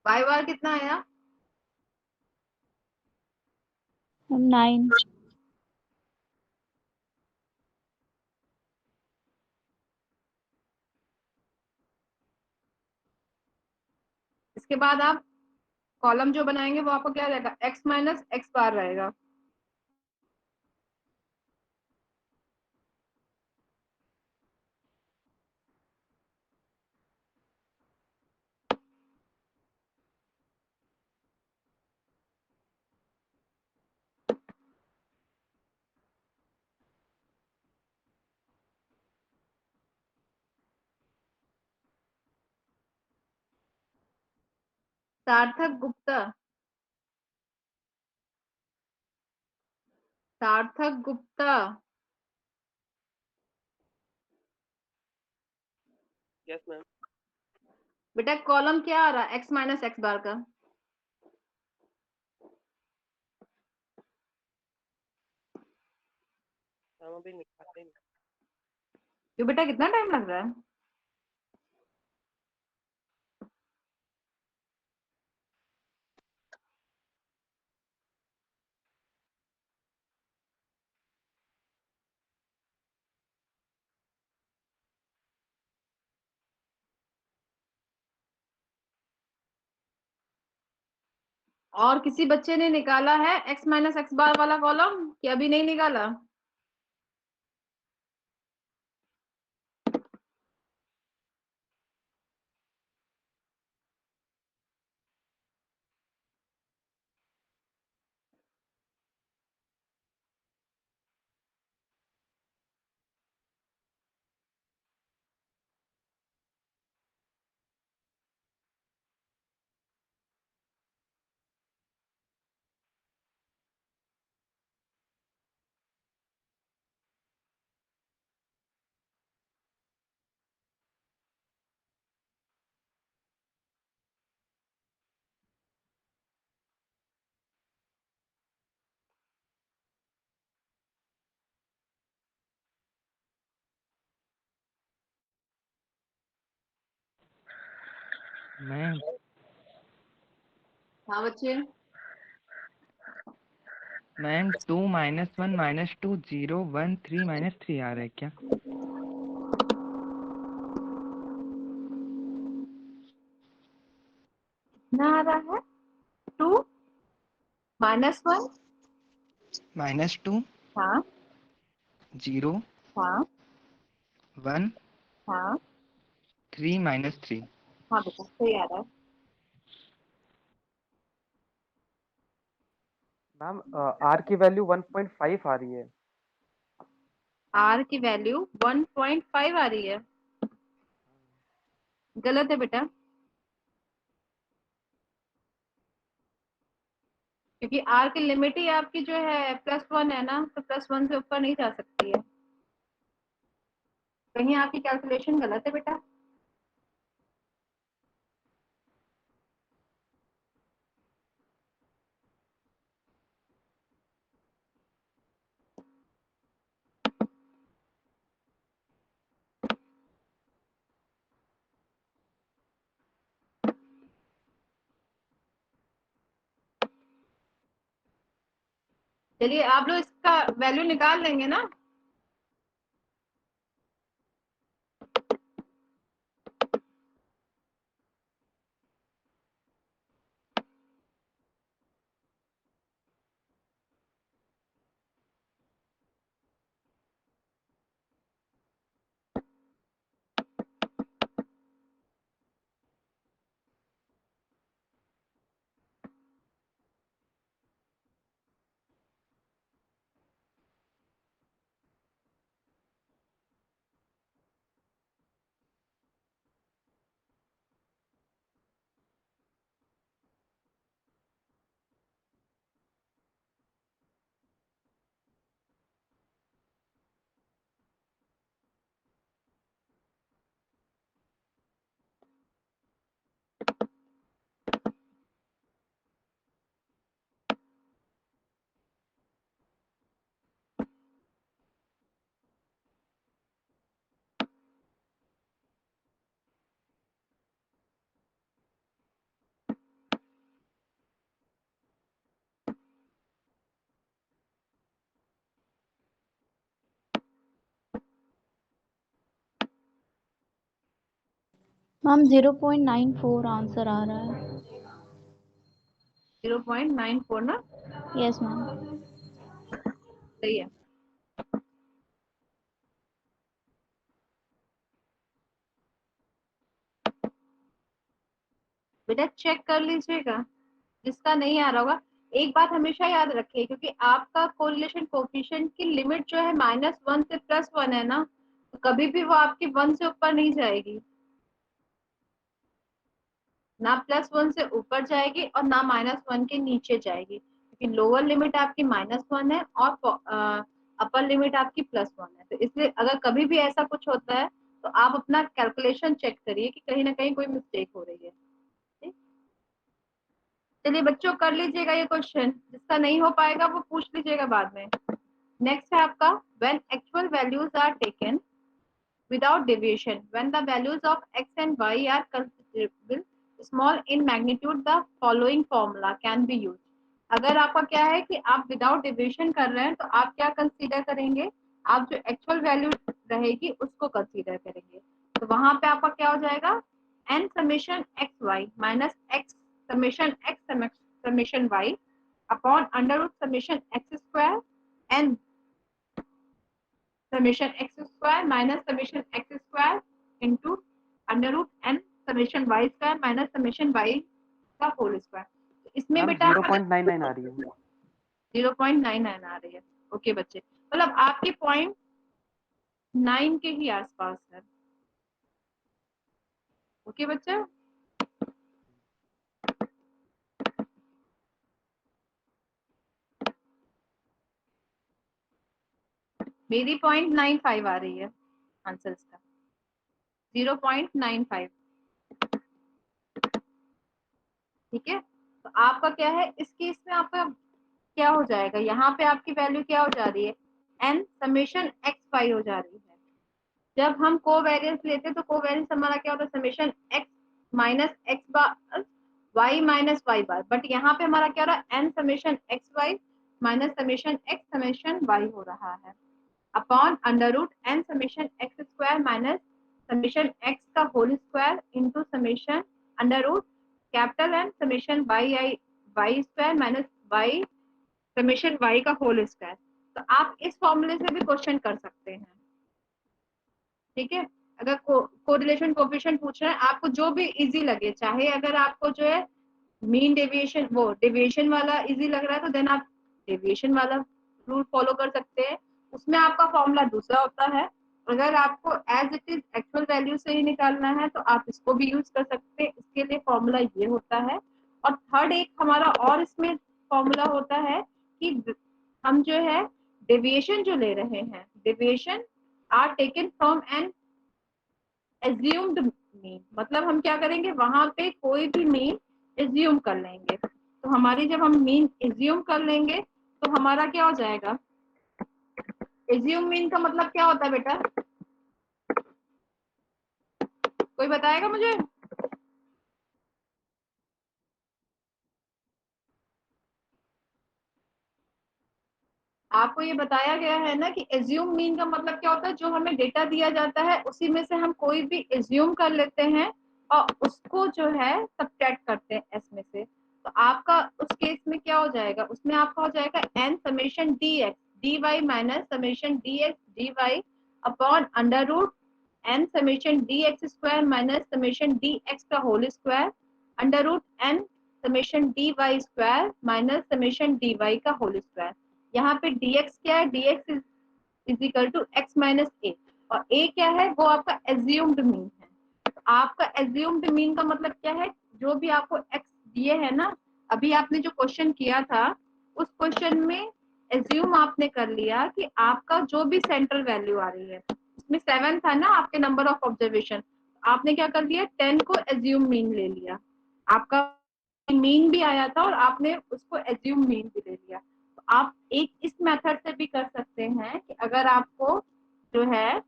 y बार कितना आया? मैम 9। इसके बाद आप कॉलम जो बनाएंगे वो आपको क्या रहेगा? x माइनस एक्स बार रहेगा। सार्थक गुप्ता, सार्थक गुप्ता, यस मैम। बेटा कॉलम क्या आ रहा है x माइनस एक्स बार का? हम अभी निकालते हैं। क्यों बेटा, कितना टाइम लग रहा है? और किसी बच्चे ने निकाला है x माइनस एक्स बार वाला कॉलम कि अभी नहीं निकाला? मैम हाँ बच्चे, मैम 2 -1 -2 0 1 3 -3 आ रहा है क्या? कितना आ रहा है? 2 -1। -2 हाँ 0 हाँ 1 हाँ 3 -3। हाँ बेटा सही आ रहा है। मैम आर की वैल्यू 1.5 आ रही है। r की वैल्यू 1.5 आ रही है, गलत है बेटा, क्योंकि r की लिमिट ही आपकी जो है +1 है ना, तो +1 से ऊपर नहीं जा सकती है। कहीं आपकी कैलकुलेशन गलत है बेटा। चलिए आप लोग इसका वैल्यू निकाल लेंगे ना? मैम 0.94 आंसर आ रहा है। 0.94 ना, यस मैम। सही है। बेटा चेक कर लीजिएगा, जिसका नहीं आ रहा होगा। एक बात हमेशा याद रखिए, क्योंकि आपका कोरिलेशन कोफिशिएंट की लिमिट जो है -1 से +1 है ना, तो कभी भी वो आपकी 1 से ऊपर नहीं जाएगी, ना +1 से ऊपर जाएगी और ना -1 के नीचे जाएगी, क्योंकि लोअर लिमिट आपकी -1 है और अपर लिमिट आपकी +1 है। तो इसलिए अगर कभी भी ऐसा कुछ होता है तो आप अपना कैलकुलेशन चेक करिए कि कहीं ना कहीं कोई मिस्टेक हो रही है। ठीक? चलिए बच्चों कर लीजिएगा ये क्वेश्चन, जिसका नहीं हो पाएगा वो पूछ लीजिएगा बाद में। नेक्स्ट है आपका, when actual values are taken without deviation, when the values of x and y are considerable small in magnitude, the following formula can be used। अगर आपका क्या है कि आप विदाउट डेविएशन कर रहे हैं तो आप क्या कंसीडर करेंगे, आप जो एक्चुअल वैल्यू रहेगी उसको कंसीडर करेंगे। तो वहां पे आपका क्या हो जाएगा, n summation x Y minus X summation x summation Y upon under root summation x square N summation x square minus summation x square into under root N summation Y square minus summation Y का होल स्क्वायर। तो इसमें मैम बेटा 0.99 आ रही है। 0.99 आ रही है। ओके बच्चे, मतलब आपके 0.9 के ही आसपास है। ओके बच्चे, मेरी 0.95 आ रही है आंसर इसका, 0.95। ठीक है, तो आपका क्या है इस केस में, आपका क्या हो जाएगा, यहाँ पे आपकी वैल्यू क्या हो जा रही है, n समेशन एक्स वाई हो जा रही है। जब हम कोवेरिएंस लेते हैं तो कोवेरिएंस हमारा क्या होता है, summation x minus x bar y minus y bar, but यहाँ पे हमारा क्या हो रहा है, n summation x Y minus summation x summation y हो रहा है upon under root n summation x square minus summation x का whole square into summation under root capital N summation Y square minus y summation Y का होल स्क्वायर। तो आप इस फॉर्मूले से भी क्वेश्चन कर सकते हैं। ठीक है, अगर कोरिलेशन कोफिशिएंट पूछ रहे हैं, आपको जो भी इजी लगे, चाहे अगर आपको जो है मीन डेविएशन वो डेविएशन वाला इजी लग रहा है तो देन आप डेविएशन वाला रूल फॉलो कर सकते हैं, उसमें आपका फॉर्मूला दूसरा होता है। अगर आपको as it is actual value से ही निकालना है तो आप इसको भी यूज कर सकते हैं, इसके लिए फॉर्मूला ये होता है। और थर्ड एक हमारा और इसमें फॉर्मूला होता है कि हम जो है डेविएशन जो ले रहे हैं, deviation are taken from an assumed mean, मतलब हम क्या करेंगे, वहां पे कोई भी मीन एज्यूम कर लेंगे। तो हमारी जब हम मीन एज्यूम कर लेंगे तो हमारा क्या हो जाएगा, एज्यूम मीन का मतलब क्या होता है बेटा, कोई बताएगा मुझे। आपको ये बताया गया है ना कि एज्यूम मीन का मतलब क्या होता है, जो हमें डेटा दिया जाता है उसी में से हम कोई भी एज्यूम कर लेते हैं और उसको जो है सब्ट्रैक्ट करते हैं एस में से। तो आपका उस केस में क्या हो जाएगा, उसमें आपका हो जाएगा n summation d x d y minus summation d x d y upon under root N summation d x square minus summation d x का whole square under root N summation d y square minus summation d y का होल स्क्वायर। यहाँ पे dx क्या है, dx is equal to x minus a, और a क्या है, वो आपका एज्यूम्ड मीन है। तो आपका एज्यूम्ड मीन का मतलब क्या है, जो भी आपको x दिए है ना, अभी आपने जो क्वेश्चन किया था उस क्वेश्चन में एज्यूम आपने कर लिया कि आपका जो भी सेंट्रल वैल्यू आ रही है, उसमें 7 था ना आपके नंबर ऑफ ऑब्जर्वेशन, आपने क्या कर दिया, 10 को एज्यूम मीन ले लिया, आपका मीन भी आया था और आपने उसको एज्यूम मीन भी ले लिया। तो आप एक इस मेथड से भी कर सकते हैं कि अगर आपको जो है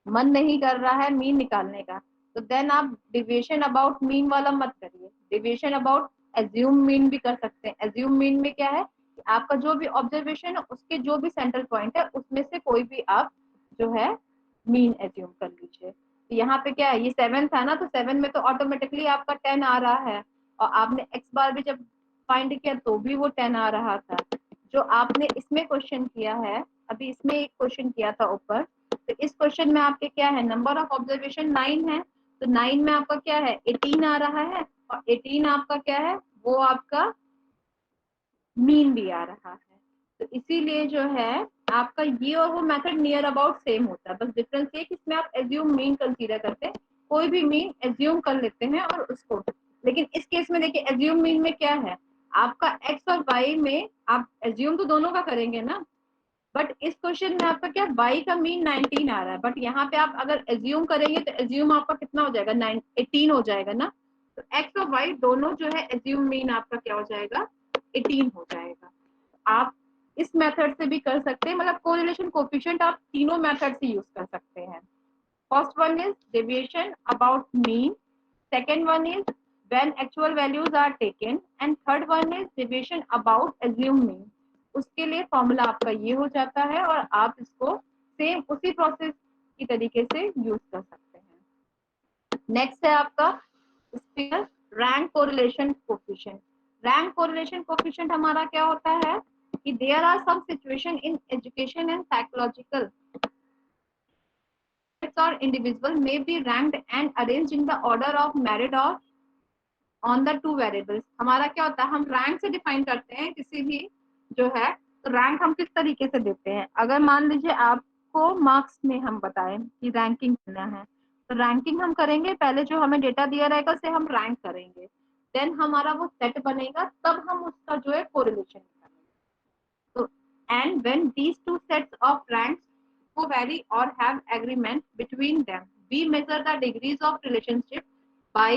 मन नहीं कर रहा है मीन निकालने का, तो देन आप डिविएशन अबाउट मीन वाला मत करिए, डिविएशन अबाउट एज्यूम मीन भी कर सकते हैं। एज्यूम मीन में क्या है कि आपका जो भी ऑब्जर्वेशन है उसके जो भी सेंट्रल पॉइंट है उसमें से कोई भी आप जो है मीन एज्यूम कर लीजिए। यहाँ पे क्या है, ये 7 था ना, तो 7 में तो ऑटोमेटिकली आपका 10 आ रहा है, और आपने x बार भी जब फाइंड किया तो भी वो 10 आ रहा था। जो आपने इसमें क्वेश्चन किया है, अभी इसमें एक क्वेश्चन किया था ऊपर, तो इस क्वेश्चन में आपके क्या है, नंबर ऑफ ऑब्जर्वेशन 9 है, तो 9 में आपका क्या है 18 आ रहा है, और 18 आपका क्या है, वो आपका मीन भी आ रहा है। तो इसीलिए जो है आपका ये और वो मेथड नियर अबाउट सेम होता है, बस डिफरेंस ये कि इसमें आप एज्यूम मीन कंसीडर करते हैं, कोई भी मीन एज्यूम कर लेते हैं और उसको, लेकिन इस केस में देखिए एज्यूम मीन में क्या है, आपका एक्स और वाई में आप एज्यूम तो दोनों का करेंगे ना, बट इस क्वेश्चन में आपका क्या वाई का मीन 19 आ रहा है, बट यहाँ पे आप अगर एज्यूम करेंगे तो एज्यूम आपका कितना हो जाएगा, 18 हो जाएगा ना, तो एक्स और वाई दोनों जो है एज्यूम मीन आपका क्या हो जाएगा, 18 हो जाएगा। आप इस मेथड से भी कर सकते हैं, मतलब कोरिलेशन कोएफिशिएंट आप तीनों मेथड से यूज कर सकते हैं। First one is deviation about mean, second one is when actual values are taken, and third one is deviation about assume mean. उसके लिए फॉर्मूला आपका ये हो जाता है, और आप इसको सेम उसी प्रोसेस की तरीके से यूज कर सकते हैं। नेक्स्ट है आपका spear rank correlation coefficient. Rank correlation coefficient हमारा क्या होता है कि there are some situation in education and psychological or individual may be ranked and arranged in the order of merit or on the two variables। हमारा क्या होता है, हम रैंक से डिफाइन करते हैं किसी भी जो है, तो रैंक हम किस तरीके से देते हैं, अगर मान लीजिए आपको मार्क्स में हम बताएं कि रैंकिंग करना है, तो रैंकिंग हम करेंगे, पहले जो हमें डेटा दिया रहेगा उसे हम रैंक करेंगे, देन हमारा वो सेट बनेगा, तब हम उसका जो है कोरिलेशन निकालेंगे। तो and when these two sets of ranks co-vary or have agreement between them, we measure the degrees of relationship by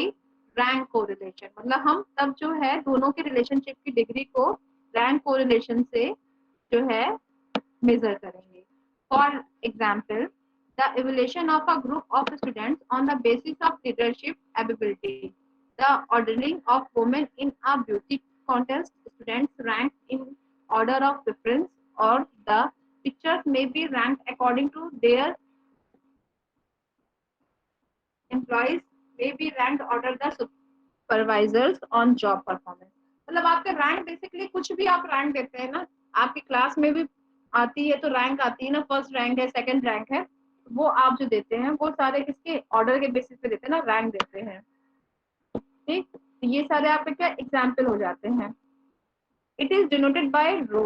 rank correlation। मतलब हम तब जो है दोनों के रिलेशनशिप की डिग्री को रैंक कोरिलेशन से जो है मेजर करेंगे। For example, the evaluation of a group of students on the basis of leadership ability, the ordering of women in a beauty contest, students ranked in order of preference, or the pictures may be ranked according to their employees may be ranked order the supervisors on job performance। मतलब आपके रैंक बेसिकली कुछ भी आप रैंक देते हैं ना, आपकी क्लास में भी आती है तो रैंक आती है ना, फर्स्ट रैंक है, सेकंड रैंक है, वो आप जो देते हैं वो सारे किसके ऑर्डर के बेसिस पे देते हैं ना, रैंक देते हैं। ठीक, तो ये सारे आपके क्या एग्जाम्पल हो जाते हैं। इट इज डिनोटेड बाय रो।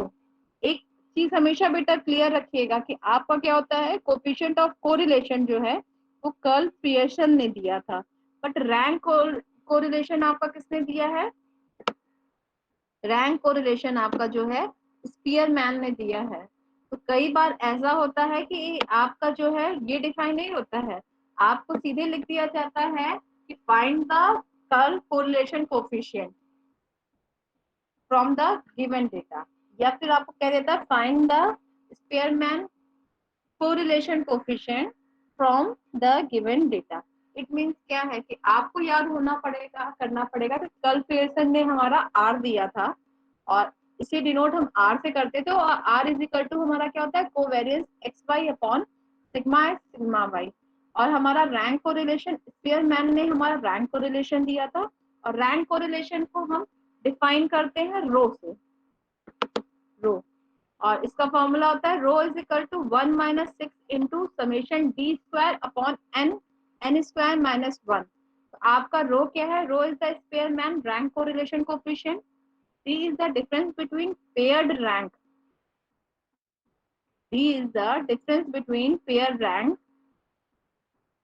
एक चीज हमेशा बेटा क्लियर रखिएगा कि आपका क्या होता है, कोएफिशिएंट ऑफ कोरिलेशन जो है वो कर्ल पियर्सन ने दिया था, बट रैंक कोरिलेशन आपका किसने दिया है, रैंक कोरिलेशन आपका जो है स्पीयरमैन ने दिया है। तो कई बार ऐसा होता है कि आपका जो है ये डिफाइन नहीं होता है, आपको सीधे लिख दिया जाता है कि find the curl correlation coefficient from the given data, या फिर आपको कह देता है find the Spearman correlation coefficient from the given data. It means क्या है कि आपको याद होना पड़ेगा, करना पड़ेगा कि कर्ल पियर्सन ने हमारा आर दिया था, और इसे डिनोट हम आर से करते थे, और आर इज इक्वल टू हमारा क्या होता है, covariance X Y upon sigma X sigma Y, और हमारा रैंक कोरिलेशन स्पीयरमैन ने हमारा रैंक कोरिलेशन दिया था, और रैंक कोरिलेशन को हम डिफाइन करते हैं रो से, रो, और इसका फॉर्मूला होता है rho is equal to 1 minus 6 into summation d square upon n, n square minus 1। तो आपका रो क्या है, rho is the Spearman rank correlation coefficient, D is the difference between paired rank. D is the difference between pair rank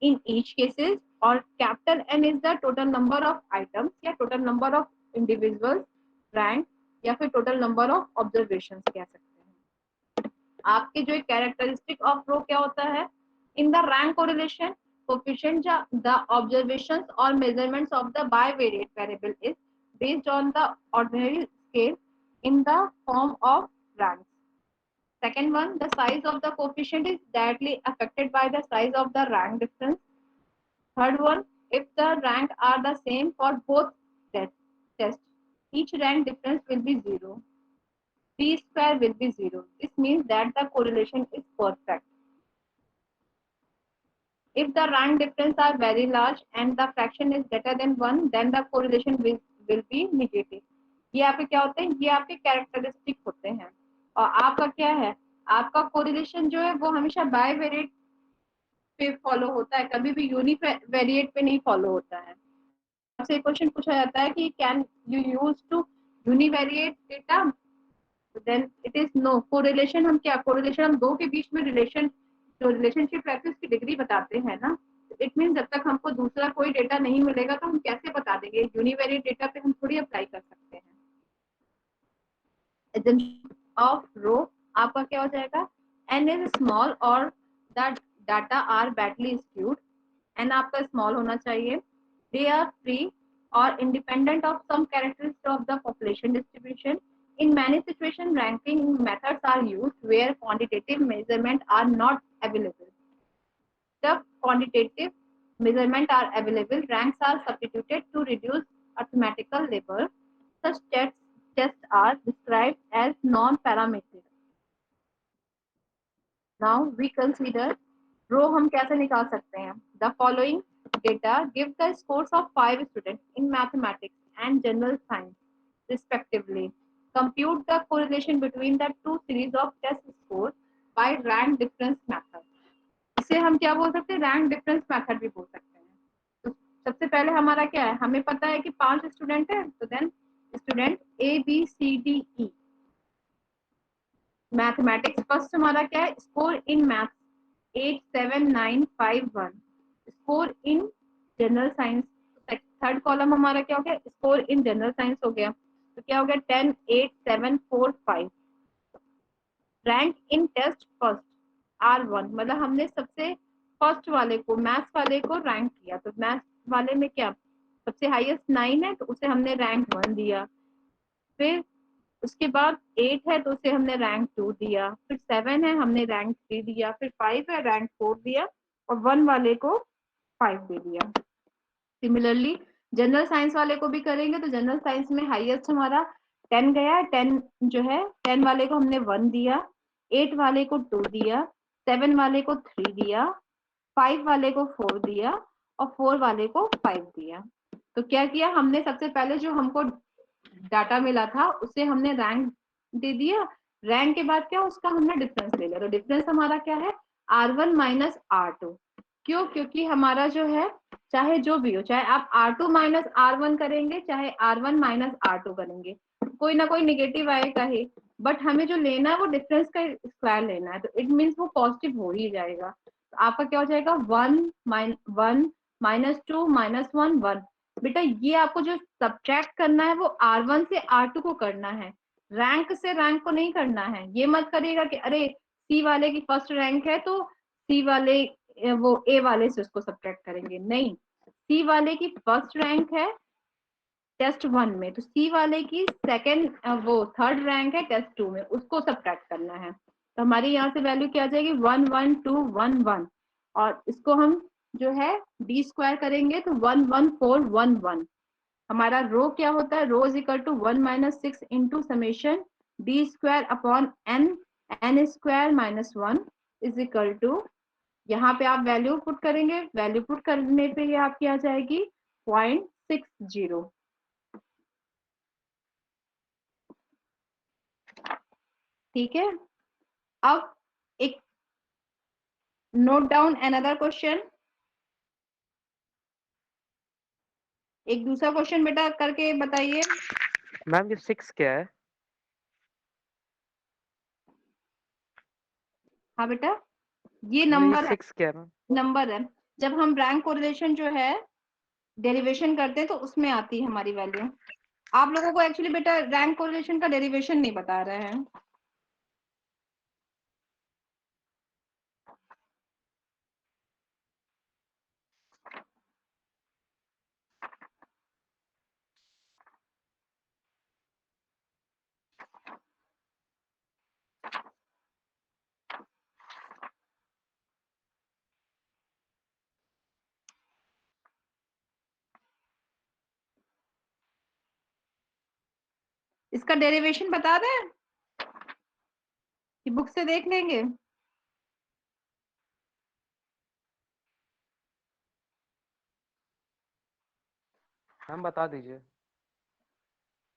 in each cases, और capital N is the total number of items या total number of individuals rank, या फिर total number of observations कह सकते हैं। आपके जो characteristic of row क्या होता है, in the rank correlation coefficient the observations or measurements of the bivariate variable is based on the ordinary scale in the form of ranks। Second one, the size of the coefficient is directly affected by the size of the rank difference। Third one, if the rank are the same for both tests, each rank difference will be 0, D square will be 0। This means that the correlation is perfect। If the rank difference are very large and the fraction is greater than 1, then the correlation will be negative. ये आपके क्या होते हैं, ये आपके कैरेक्टरिस्टिक होते हैं। और आपका क्या है, आपका कोरिलेशन जो है वो हमेशा बाइवेरिएट पे फॉलो होता है, कभी भी यूनिवेरिएट पे नहीं फॉलो होता है। आपसे क्वेश्चन पूछा जाता है कि can you use to univariate data, then it is no. Correlation हम क्या, कोरिलेशन हम दो के बीच में रिलेशन, जो रिलेशनशिप रहती है उसकी डिग्री बताते हैं ना। इट मीन जब तक हमको दूसरा कोई डेटा नहीं मिलेगा तो हम कैसे बता देंगे, यूनिवेरिएट डेटा पे हम थोड़ी अप्लाई कर सकते हैं। ऑफ रो आपका क्या हो जाएगा, n इज स्मॉल और the data are badly skewed. n आपका स्मॉल होना चाहिए। दे आर फ्री और independent of some characteristics of the population distribution. In many situations, ranking methods are used where quantitative measurements are not available. The quantitative measurements are available, ranks are substituted to reduce arithmetical labor. Such tests are described as non-parametric. Now we consider रो हम कैसे निकाल सकते हैं। The following data give the scores of 5 students in mathematics and general science respectively. Compute the correlation between the two series of test scores by rank difference method. इसे हम क्या बोल सकते हैं, रैंक डिफरेंस मेथड भी बोल सकते हैं। तो सबसे पहले हमारा क्या है, हमें पता है कि 5 स्टूडेंट है, तो then student A B C D E. Mathematics first हमारा क्या है, score in maths 87951। Score in general science, third column हमारा क्या हो गया, स्कोर इन जनरल साइंस हो गया, तो क्या हो गया 10745। Rank in test first R1, मतलब हमने सबसे फर्स्ट वाले को, मैथ्स वाले को रैंक किया, तो मैथ्स वाले में क्या सबसे हाईएस्ट 9 है तो उसे हमने रैंक 1 दिया। फिर उसके बाद 8 है तो उसे हमने रैंक 2 दिया। फिर 7 है हमने रैंक 3 दिया। फिर 5 है रैंक 4 दिया और 1 वाले को 5 दे दिया। सिमिलरली जनरल साइंस वाले को भी करेंगे, तो जनरल साइंस में हाईएस्ट हमारा 10 गया। 10 जो है 10 वाले को हमने 1 दिया, 8 वाले को 2 दिया, 7 वाले को 3 दिया, 5 वाले को 4 दिया और 4 वाले को 5 दिया। तो क्या किया हमने, सबसे पहले जो हमको डाटा मिला था उसे हमने रैंक दे दिया। रैंक के बाद क्या, उसका हमने डिफरेंस ले लिया। तो डिफरेंस हमारा क्या है, R1 माइनस R2। क्यों, क्योंकि हमारा जो है चाहे जो भी हो, चाहे आप R2 माइनस R1 करेंगे, चाहे R1 माइनस R2 करेंगे, कोई ना कोई निगेटिव आएगा ही, बट हमें जो लेना है वो डिफरेंस का स्क्वायर लेना है, तो इट मीन्स वो पॉजिटिव हो ही जाएगा। तो आपका क्या हो जाएगा 1 माइनस 2 माइनस 1 1। बेटा ये आपको जो सब्ट्रैक्ट करना है वो R1 से R2 को करना है, रैंक से रैंक को नहीं करना है। ये मत करिएगा कि अरे सी वाले की फर्स्ट रैंक है तो सी वाले वो ए वाले से उसको सब्ट्रैक्ट करेंगे, नहीं। सी वाले की फर्स्ट रैंक है टेस्ट 1 में, तो सी वाले की सेकंड वो थर्ड रैंक है टेस्ट 2 में, उसको सब्ट्रैक्ट करना है। तो हमारी यहाँ से वैल्यू क्या आ जाएगी 1 1 2 1 1, और इसको हम जो है डी स्क्वायर करेंगे तो 1 1 4 1 1। हमारा रो क्या होता है, rho is equal to 1 minus 6 into summation d square upon n, n square minus 1 is equal to, यहाँ पे आप वैल्यू पुट करेंगे, वैल्यू पुट करने पे ये आपकी आ जाएगी 0.60। ठीक है, अब एक नोट डाउन अनदर क्वेश्चन, एक दूसरा क्वेश्चन बेटा करके बताइए। मैम ये 6 क्या है? हाँ बेटा ये ये नंबर है, 6 क्या है मैम? नंबर है। जब हम रैंक कोरिलेशन जो है डेरिवेशन करते हैं तो उसमें आती है हमारी वैल्यू। आप लोगों को एक्चुअली बेटा रैंक कोरिलेशन का डेरिवेशन नहीं बता रहे हैं। इसका डेरिवेशन बता दें कि बुक से देख लेंगे। मैम बता दीजिए।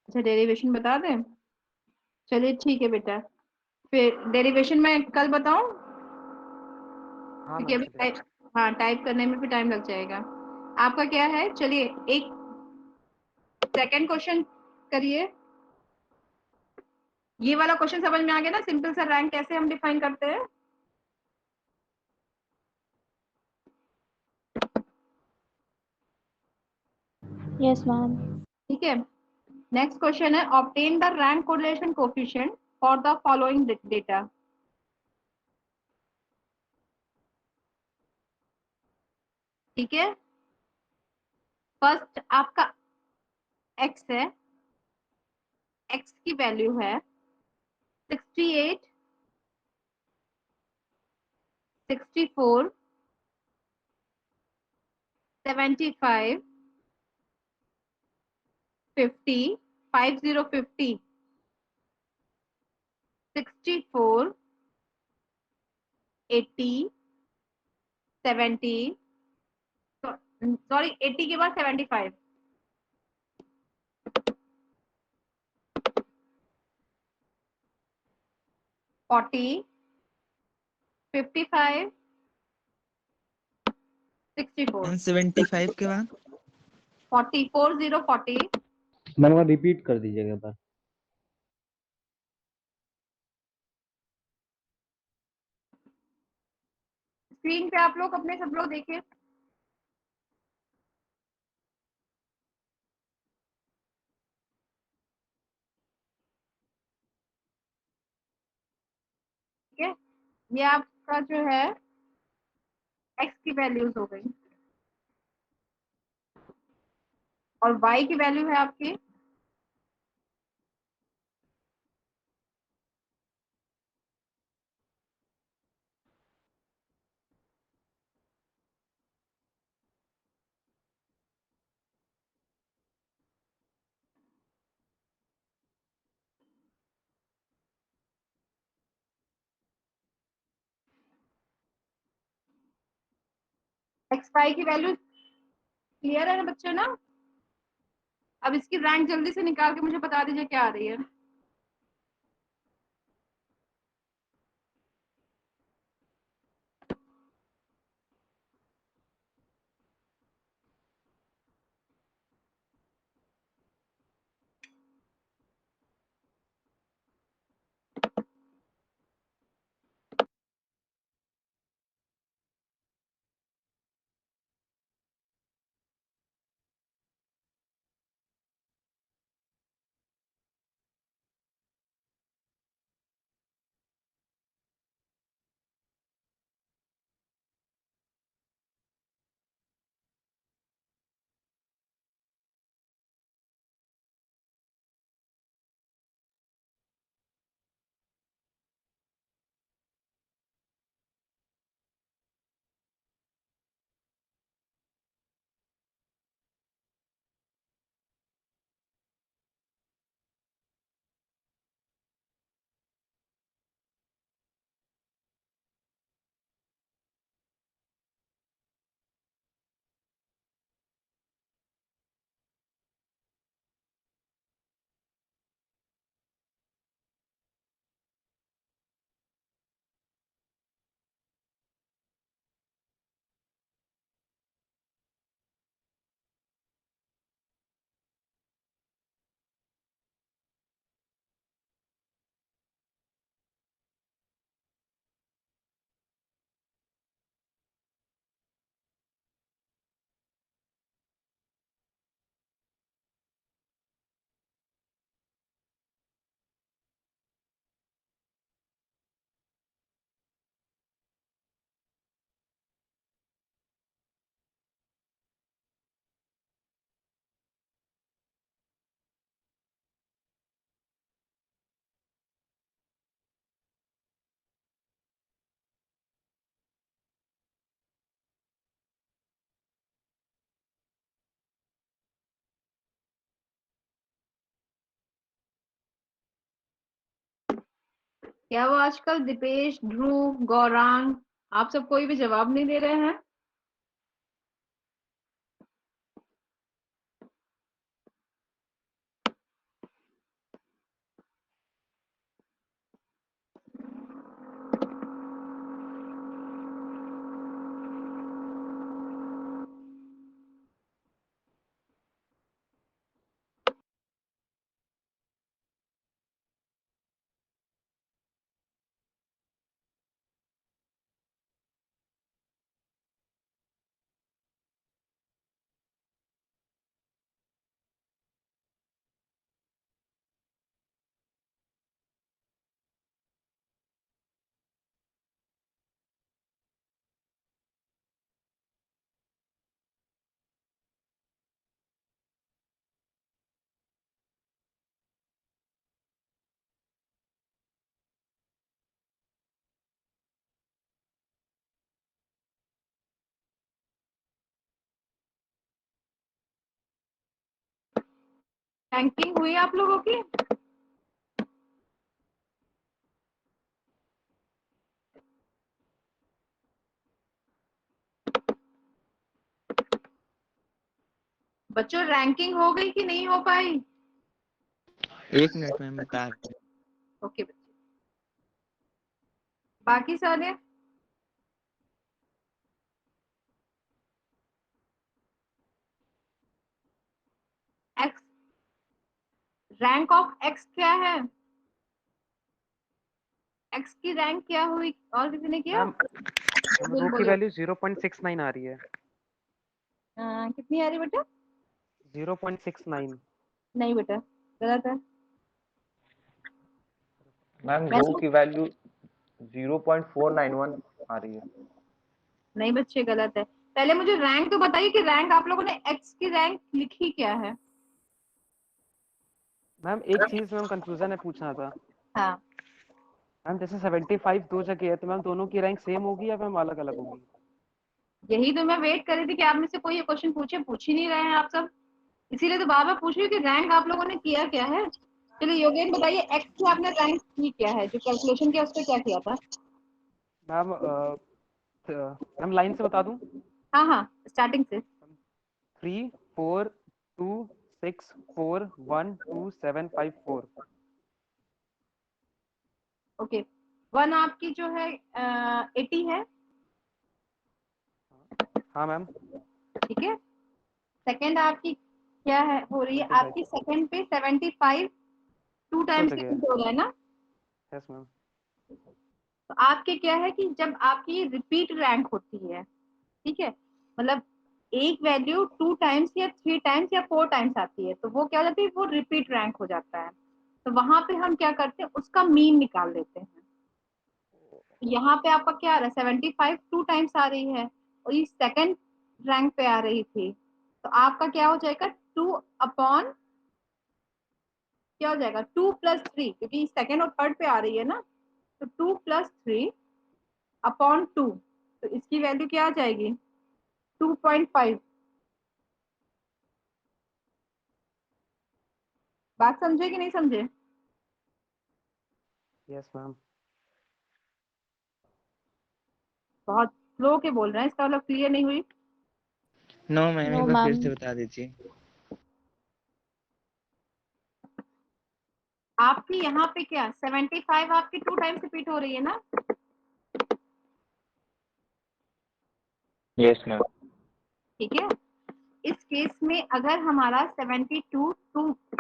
अच्छा डेरिवेशन बता दें, चलिए ठीक है बेटा, फिर डेरिवेशन मैं कल बताऊं, हाँ क्योंकि मैम अभी चलेगा। हाँ टाइप करने में भी टाइम लग जाएगा। आपका क्या है, चलिए एक सेकंड क्वेश्चन करिए। ये वाला क्वेश्चन समझ में आ गया ना, सिंपल सा रैंक कैसे हम डिफाइन करते हैं। Yes ma'am. ठीक है, नेक्स्ट क्वेश्चन है obtain the rank correlation coefficient for the following data. ठीक है, फर्स्ट आपका एक्स है, एक्स की वैल्यू है 68, 64, 75, 50, 50, 50, 64, 80, 70, सॉरी 80 के बाद 75, 40, 55, 64, 175 के बाद 40, 40, 40, मैम रिपीट कर दीजिएगा एक बार। स्क्रीन पे आप लोग अपने सब लोग देखिए। ठीक है, ये आपका जो है एक्स की वैल्यूज हो गई, और वाई की वैल्यू है आपकी एक्स वाई की वैल्यू। क्लियर है ना बच्चों ना। अब इसकी रैंक जल्दी से निकाल के मुझे बता दीजिए क्या आ रही है। क्या वो आजकल दीपेश, ध्रुव, गौरांग, आप सब कोई भी जवाब नहीं दे रहे हैं। रैंकिंग हुई आप लोगों की? बच्चों रैंकिंग हो गई कि नहीं हो पाई? एक मिनट में बता रही ओके बच्चे, बाकी सारे एक्स, रैंक ऑफ एक्स क्या है? एक्स की रैंक क्या हुई? और किसी ने किया? मैम बोल रो की बोलो। वैल्यू 0.69 आ रही है। कितनी आ रही बेटा? 0.69। नहीं बेटा, गलत है। मैम रो मैंने की वैल्यू 0.491 आ रही है। नहीं बच्चे, गलत है। पहले मुझे रैंक तो बताइए कि रैंक आप लोगों ने एक्स की रैंक लिखी क्या है? मैम एक चीज मैम कंफ्यूजन है, पूछना था। हाँ, मैम जैसे 75 दो जगह है, तो मैम दोनों की रैंक सेम होगी या मैम अलग अलग होगी? यही तो मैं वेट कर रही थी कि आप में से कोई ये क्वेश्चन पूछ ही नहीं रहे हैं आप सब, इसीलिए तो बार बार पूछ रही हूँ कि रैंक आप लोगों ने किया क्या है। चलिए योगेन बताइए, एक्स की आपने रैंक की क्या है, जो कैलकुलेशन किया उस पर क्या किया था? मैम मैम लाइन से बता दूं। हाँ हाँ, स्टार्टिंग से। 3 4 2 6 4 1 2 7 5 4। ओके, वन आपकी जो है 80 है, हाँ मैम। ठीक है। सेकंड आपकी क्या है हो रही है? 75 आपकी सेकंड पे 75 टू दो टाइम्स जगह है। रिपीट हो रहा है ना? Yes ma'am. तो आपके क्या है कि जब आपकी रिपीट रैंक होती है, ठीक है, मतलब एक वैल्यू टू टाइम्स या थ्री टाइम्स या फोर टाइम्स आती है, तो वो क्या हो जाती है, वो रिपीट रैंक हो जाता है। तो वहां पे हम क्या करते हैं, उसका मीन निकाल लेते हैं। यहाँ पे आपका क्या आ रहा है, 75 टू टाइम्स आ रही है, और ये सेकंड रैंक पे आ रही थी, तो आपका क्या हो जाएगा, टू अपॉन क्या हो जाएगा, 2+3, क्योंकि सेकंड और थर्ड पे आ रही है ना, तो 2+3 अपॉन 2, तो इसकी वैल्यू क्या आ जाएगी, 2.5। बात समझे कि नहीं समझे? Yes ma'am. बहुत स्लो के बोल रहे हैं, इसका मतलब क्लियर नहीं हुई। नो मैम, नो एक बार फिर मैम। से बता दीजिए। आपकी यहाँ पे क्या 75 आपकी टू टाइम्स रिपीट हो रही है ना? Yes ma'am. ठीक है, इस केस में अगर हमारा 72 टू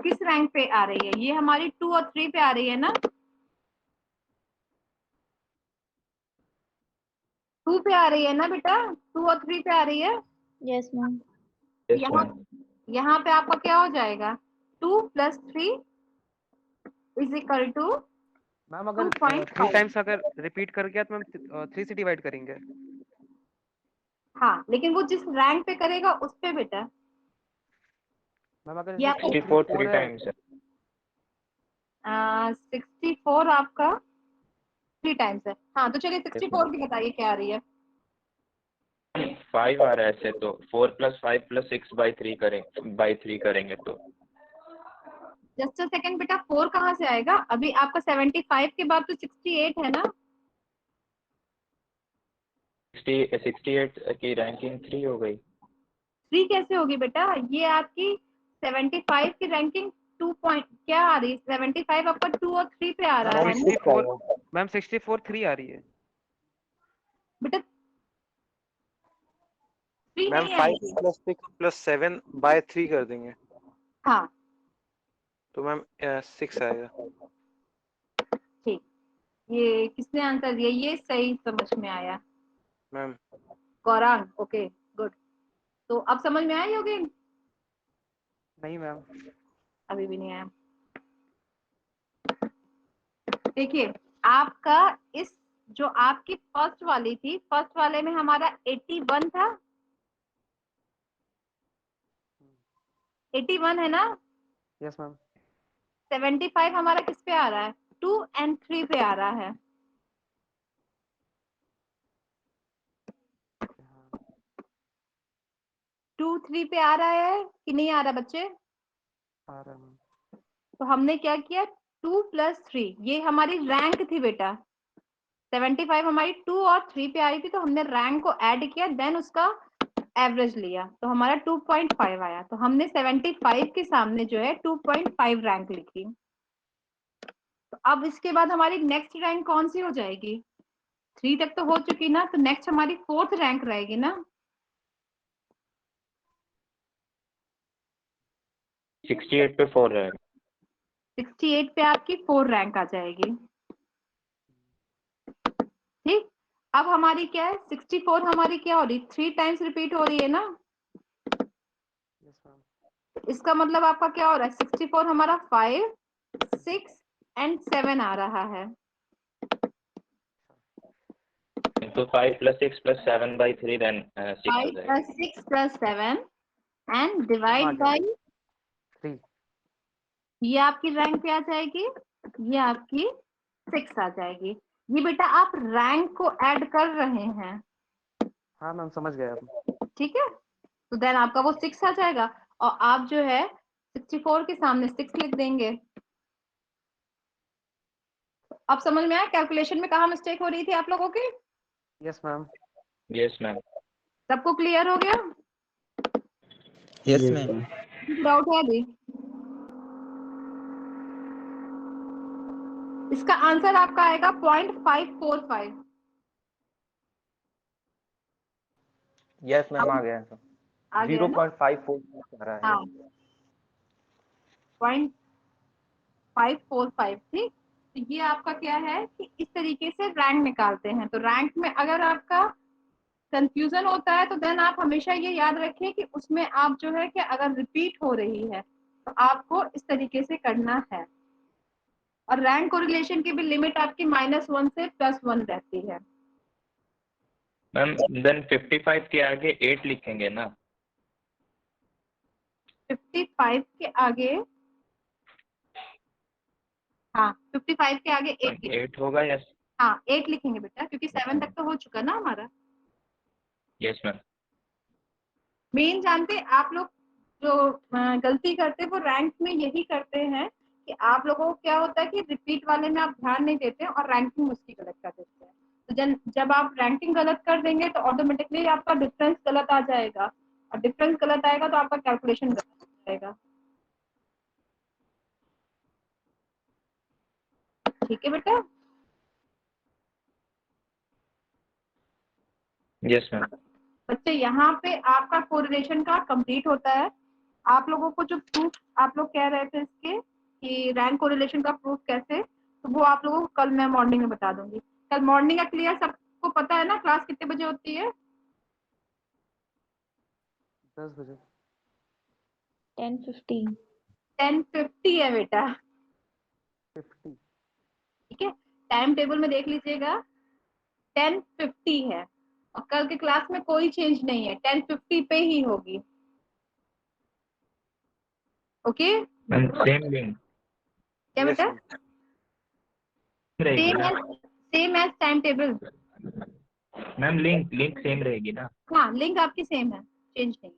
किस रैंक पे आ रही है, ये हमारी 2 और 3 पे आ रही है ना, 2 पे आ रही है ना बेटा, 2 और 3 पे आ रही है। Yes ma'am. यस यहाँ मैम। यहाँ पे आपका क्या हो जाएगा, 2+3 इज इक्वल टू मैम अगर टू पॉइंट 3 फाइव टाइम्स अगर रिपीट कर गया तो मैम 3 से डिवाइड करेंगे। हाँ, लेकिन वो जिस रैंक पे करेगा उस पे बेटा, मैम अगर ये जैसे आपको 64 64 3 है। टाइम्स है। 64 आपका 3 टाइम्स है। हाँ तो चलिए यस मैम। 64 की बताइए क्या आ रही है। 5 आ रहा है ऐसे तो 4+5+6/3 करेंगे तो जस्ट अ सेकंड बेटा, 4 कहाँ से आएगा, अभी आपका 75 के बाद तो 68 है ना? 68 की रैंकिंग 3 हो गई। 3 कैसे होगी बेटा, ये आपकी 75 की रैंकिंग 2 पॉइंट क्या आ रही है, 75 आपका 2 और 3 पे आ रहा मैम है ना 64 मैम 64 3 आ रही है। बेटा, 3 मैम नहीं 5 आएगी। प्लस 6 प्लस 7/3 कर देंगे हाँ तो मैम 6 आएगा। ठीक, ये किसने आंसर दिया, ये सही समझ में आया, मैम गौरांग, ओके गुड। तो अब समझ में आया योगी? नहीं मैम। अभी भी नहीं आया। देखिए, आपका इस जो आपकी फर्स्ट वाली थी, फर्स्ट वाले में हमारा 81 था, 81 है ना, यस मैम। 75 हमारा किस पे आ रहा है, 2 और 3 पे आ रहा है। 2 3 पे आ रहा है कि नहीं आ रहा बच्चे? आ रहा है मैम। तो हमने क्या किया, 2 + 3, ये हमारी रैंक थी बेटा। 75 हमारी 2 और 3 पे आई थी, तो हमने रैंक को ऐड किया, देन उसका एवरेज लिया, तो हमारा 2.5 आया। तो हमने 75 के सामने जो है 2.5 रैंक लिखी। तो अब इसके बाद हमारी नेक्स्ट रैंक कौन सी हो जाएगी? 3 तक तो हो चुकी ना, तो नेक्स्ट हमारी 4th रैंक रहेगी ना। 68 पे 4 रहेगा। 68 पे आपकी 4 रैंक आ जाएगी। ठीक, अब हमारी क्या है, 64 हमारी क्या हो रही, 3 टाइम्स रिपीट हो रही है ना। Yes ma'am. इसका मतलब आपका क्या हो रहा है, 64 हमारा 5, 6 एंड 7 आ रहा है। तो 5 + 6 + 7 by 3 then 6 हो 5 जाएगा। + 6 + 7 एंड आ डिवाइड गया बाई, 3। ये आपकी रैंक पे आ जाएगी, ये आपकी 6 आ जाएगी। ये बेटा आप रैंक को ऐड कर रहे हैं, हाँ मैम समझ गया अब। ठीक है। तो देन आपका वो 6 आ जाएगा, और आप जो है 64 के सामने 6 लिख देंगे। अब समझ में आया कैलकुलेशन में कहाँ मिस्टेक हो रही थी आप लोगों की? Yes ma'am. Yes ma'am. सबको क्लियर हो गया? Yes Yes, ma'am. ma'am. Doubt है अभी? इसका आंसर आपका आएगा 0.545। यस मैम आ गया तो आ गया ना? 0.54 आ रहा है। हाँ, 0.545। ठीक, तो ये आपका क्या है कि इस तरीके से रैंक निकालते हैं। तो रैंक में अगर आपका कंफ्यूजन होता है तो देन आप हमेशा ये याद रखें कि उसमें आप जो है कि अगर रिपीट हो रही है तो आपको इस तरीके से करना है। और रैंक कोरिलेशन की भी लिमिट आपकी -1 से +1 रहती है। मैम देन 55 के आगे 8 लिखेंगे ना? 55 के आगे, हाँ 55 के आगे 8 लिखेंगे। 8 होगा। यस। हाँ 8 लिखेंगे बेटा, क्योंकि 7 तक तो हो चुका ना हमारा। Yes ma'am. मेन जानते आप लोग जो गलती करते हैं वो रैंक में यही करते हैं कि आप लोगों को क्या होता है कि रिपीट वाले में आप ध्यान नहीं देते हैं और रैंकिंग उसकी गलत कर देते हैं। तो जब आप रैंकिंग गलत कर देंगे तो ऑटोमेटिकली आपका डिफरेंस गलत आ जाएगा, और डिफरेंस गलत आएगा तो आपका कैलकुलेशन गलत हो जाएगा। ठीक है बेटा? Yes ma'am. बच्चे यहाँ पे आपका कोरिलेशन का कंप्लीट होता है। आप लोगों को जो प्रूफ आप लोग कह रहे थे इसके कि रैंक कोरिलेशन का प्रूफ कैसे, तो वो आप लोगों को कल मैं मॉर्निंग में बता दूंगी। कल मॉर्निंग का क्लियर सबको पता है ना, क्लास कितने बजे होती है? 10 बजे। 10:15. 10:50 है बेटा, 50। ठीक है। टाइम टेबल में देख लीजिएगा, 10:50 है, और कल के क्लास में कोई चेंज नहीं है, 10:50 पे ही होगी। ओके मैम सेम लिंक क्या यस बेटा? मैम। रहेगी ना? Same as time table. Ma'am link same रहेगी ना? हाँ लिंक आपकी सेम है, चेंज नहीं है।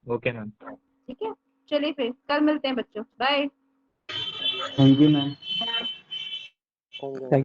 Okay ma'am. ठीक है, चलिए फिर कल मिलते हैं बच्चों, bye. Thank you, ma'am. Thank you, Thank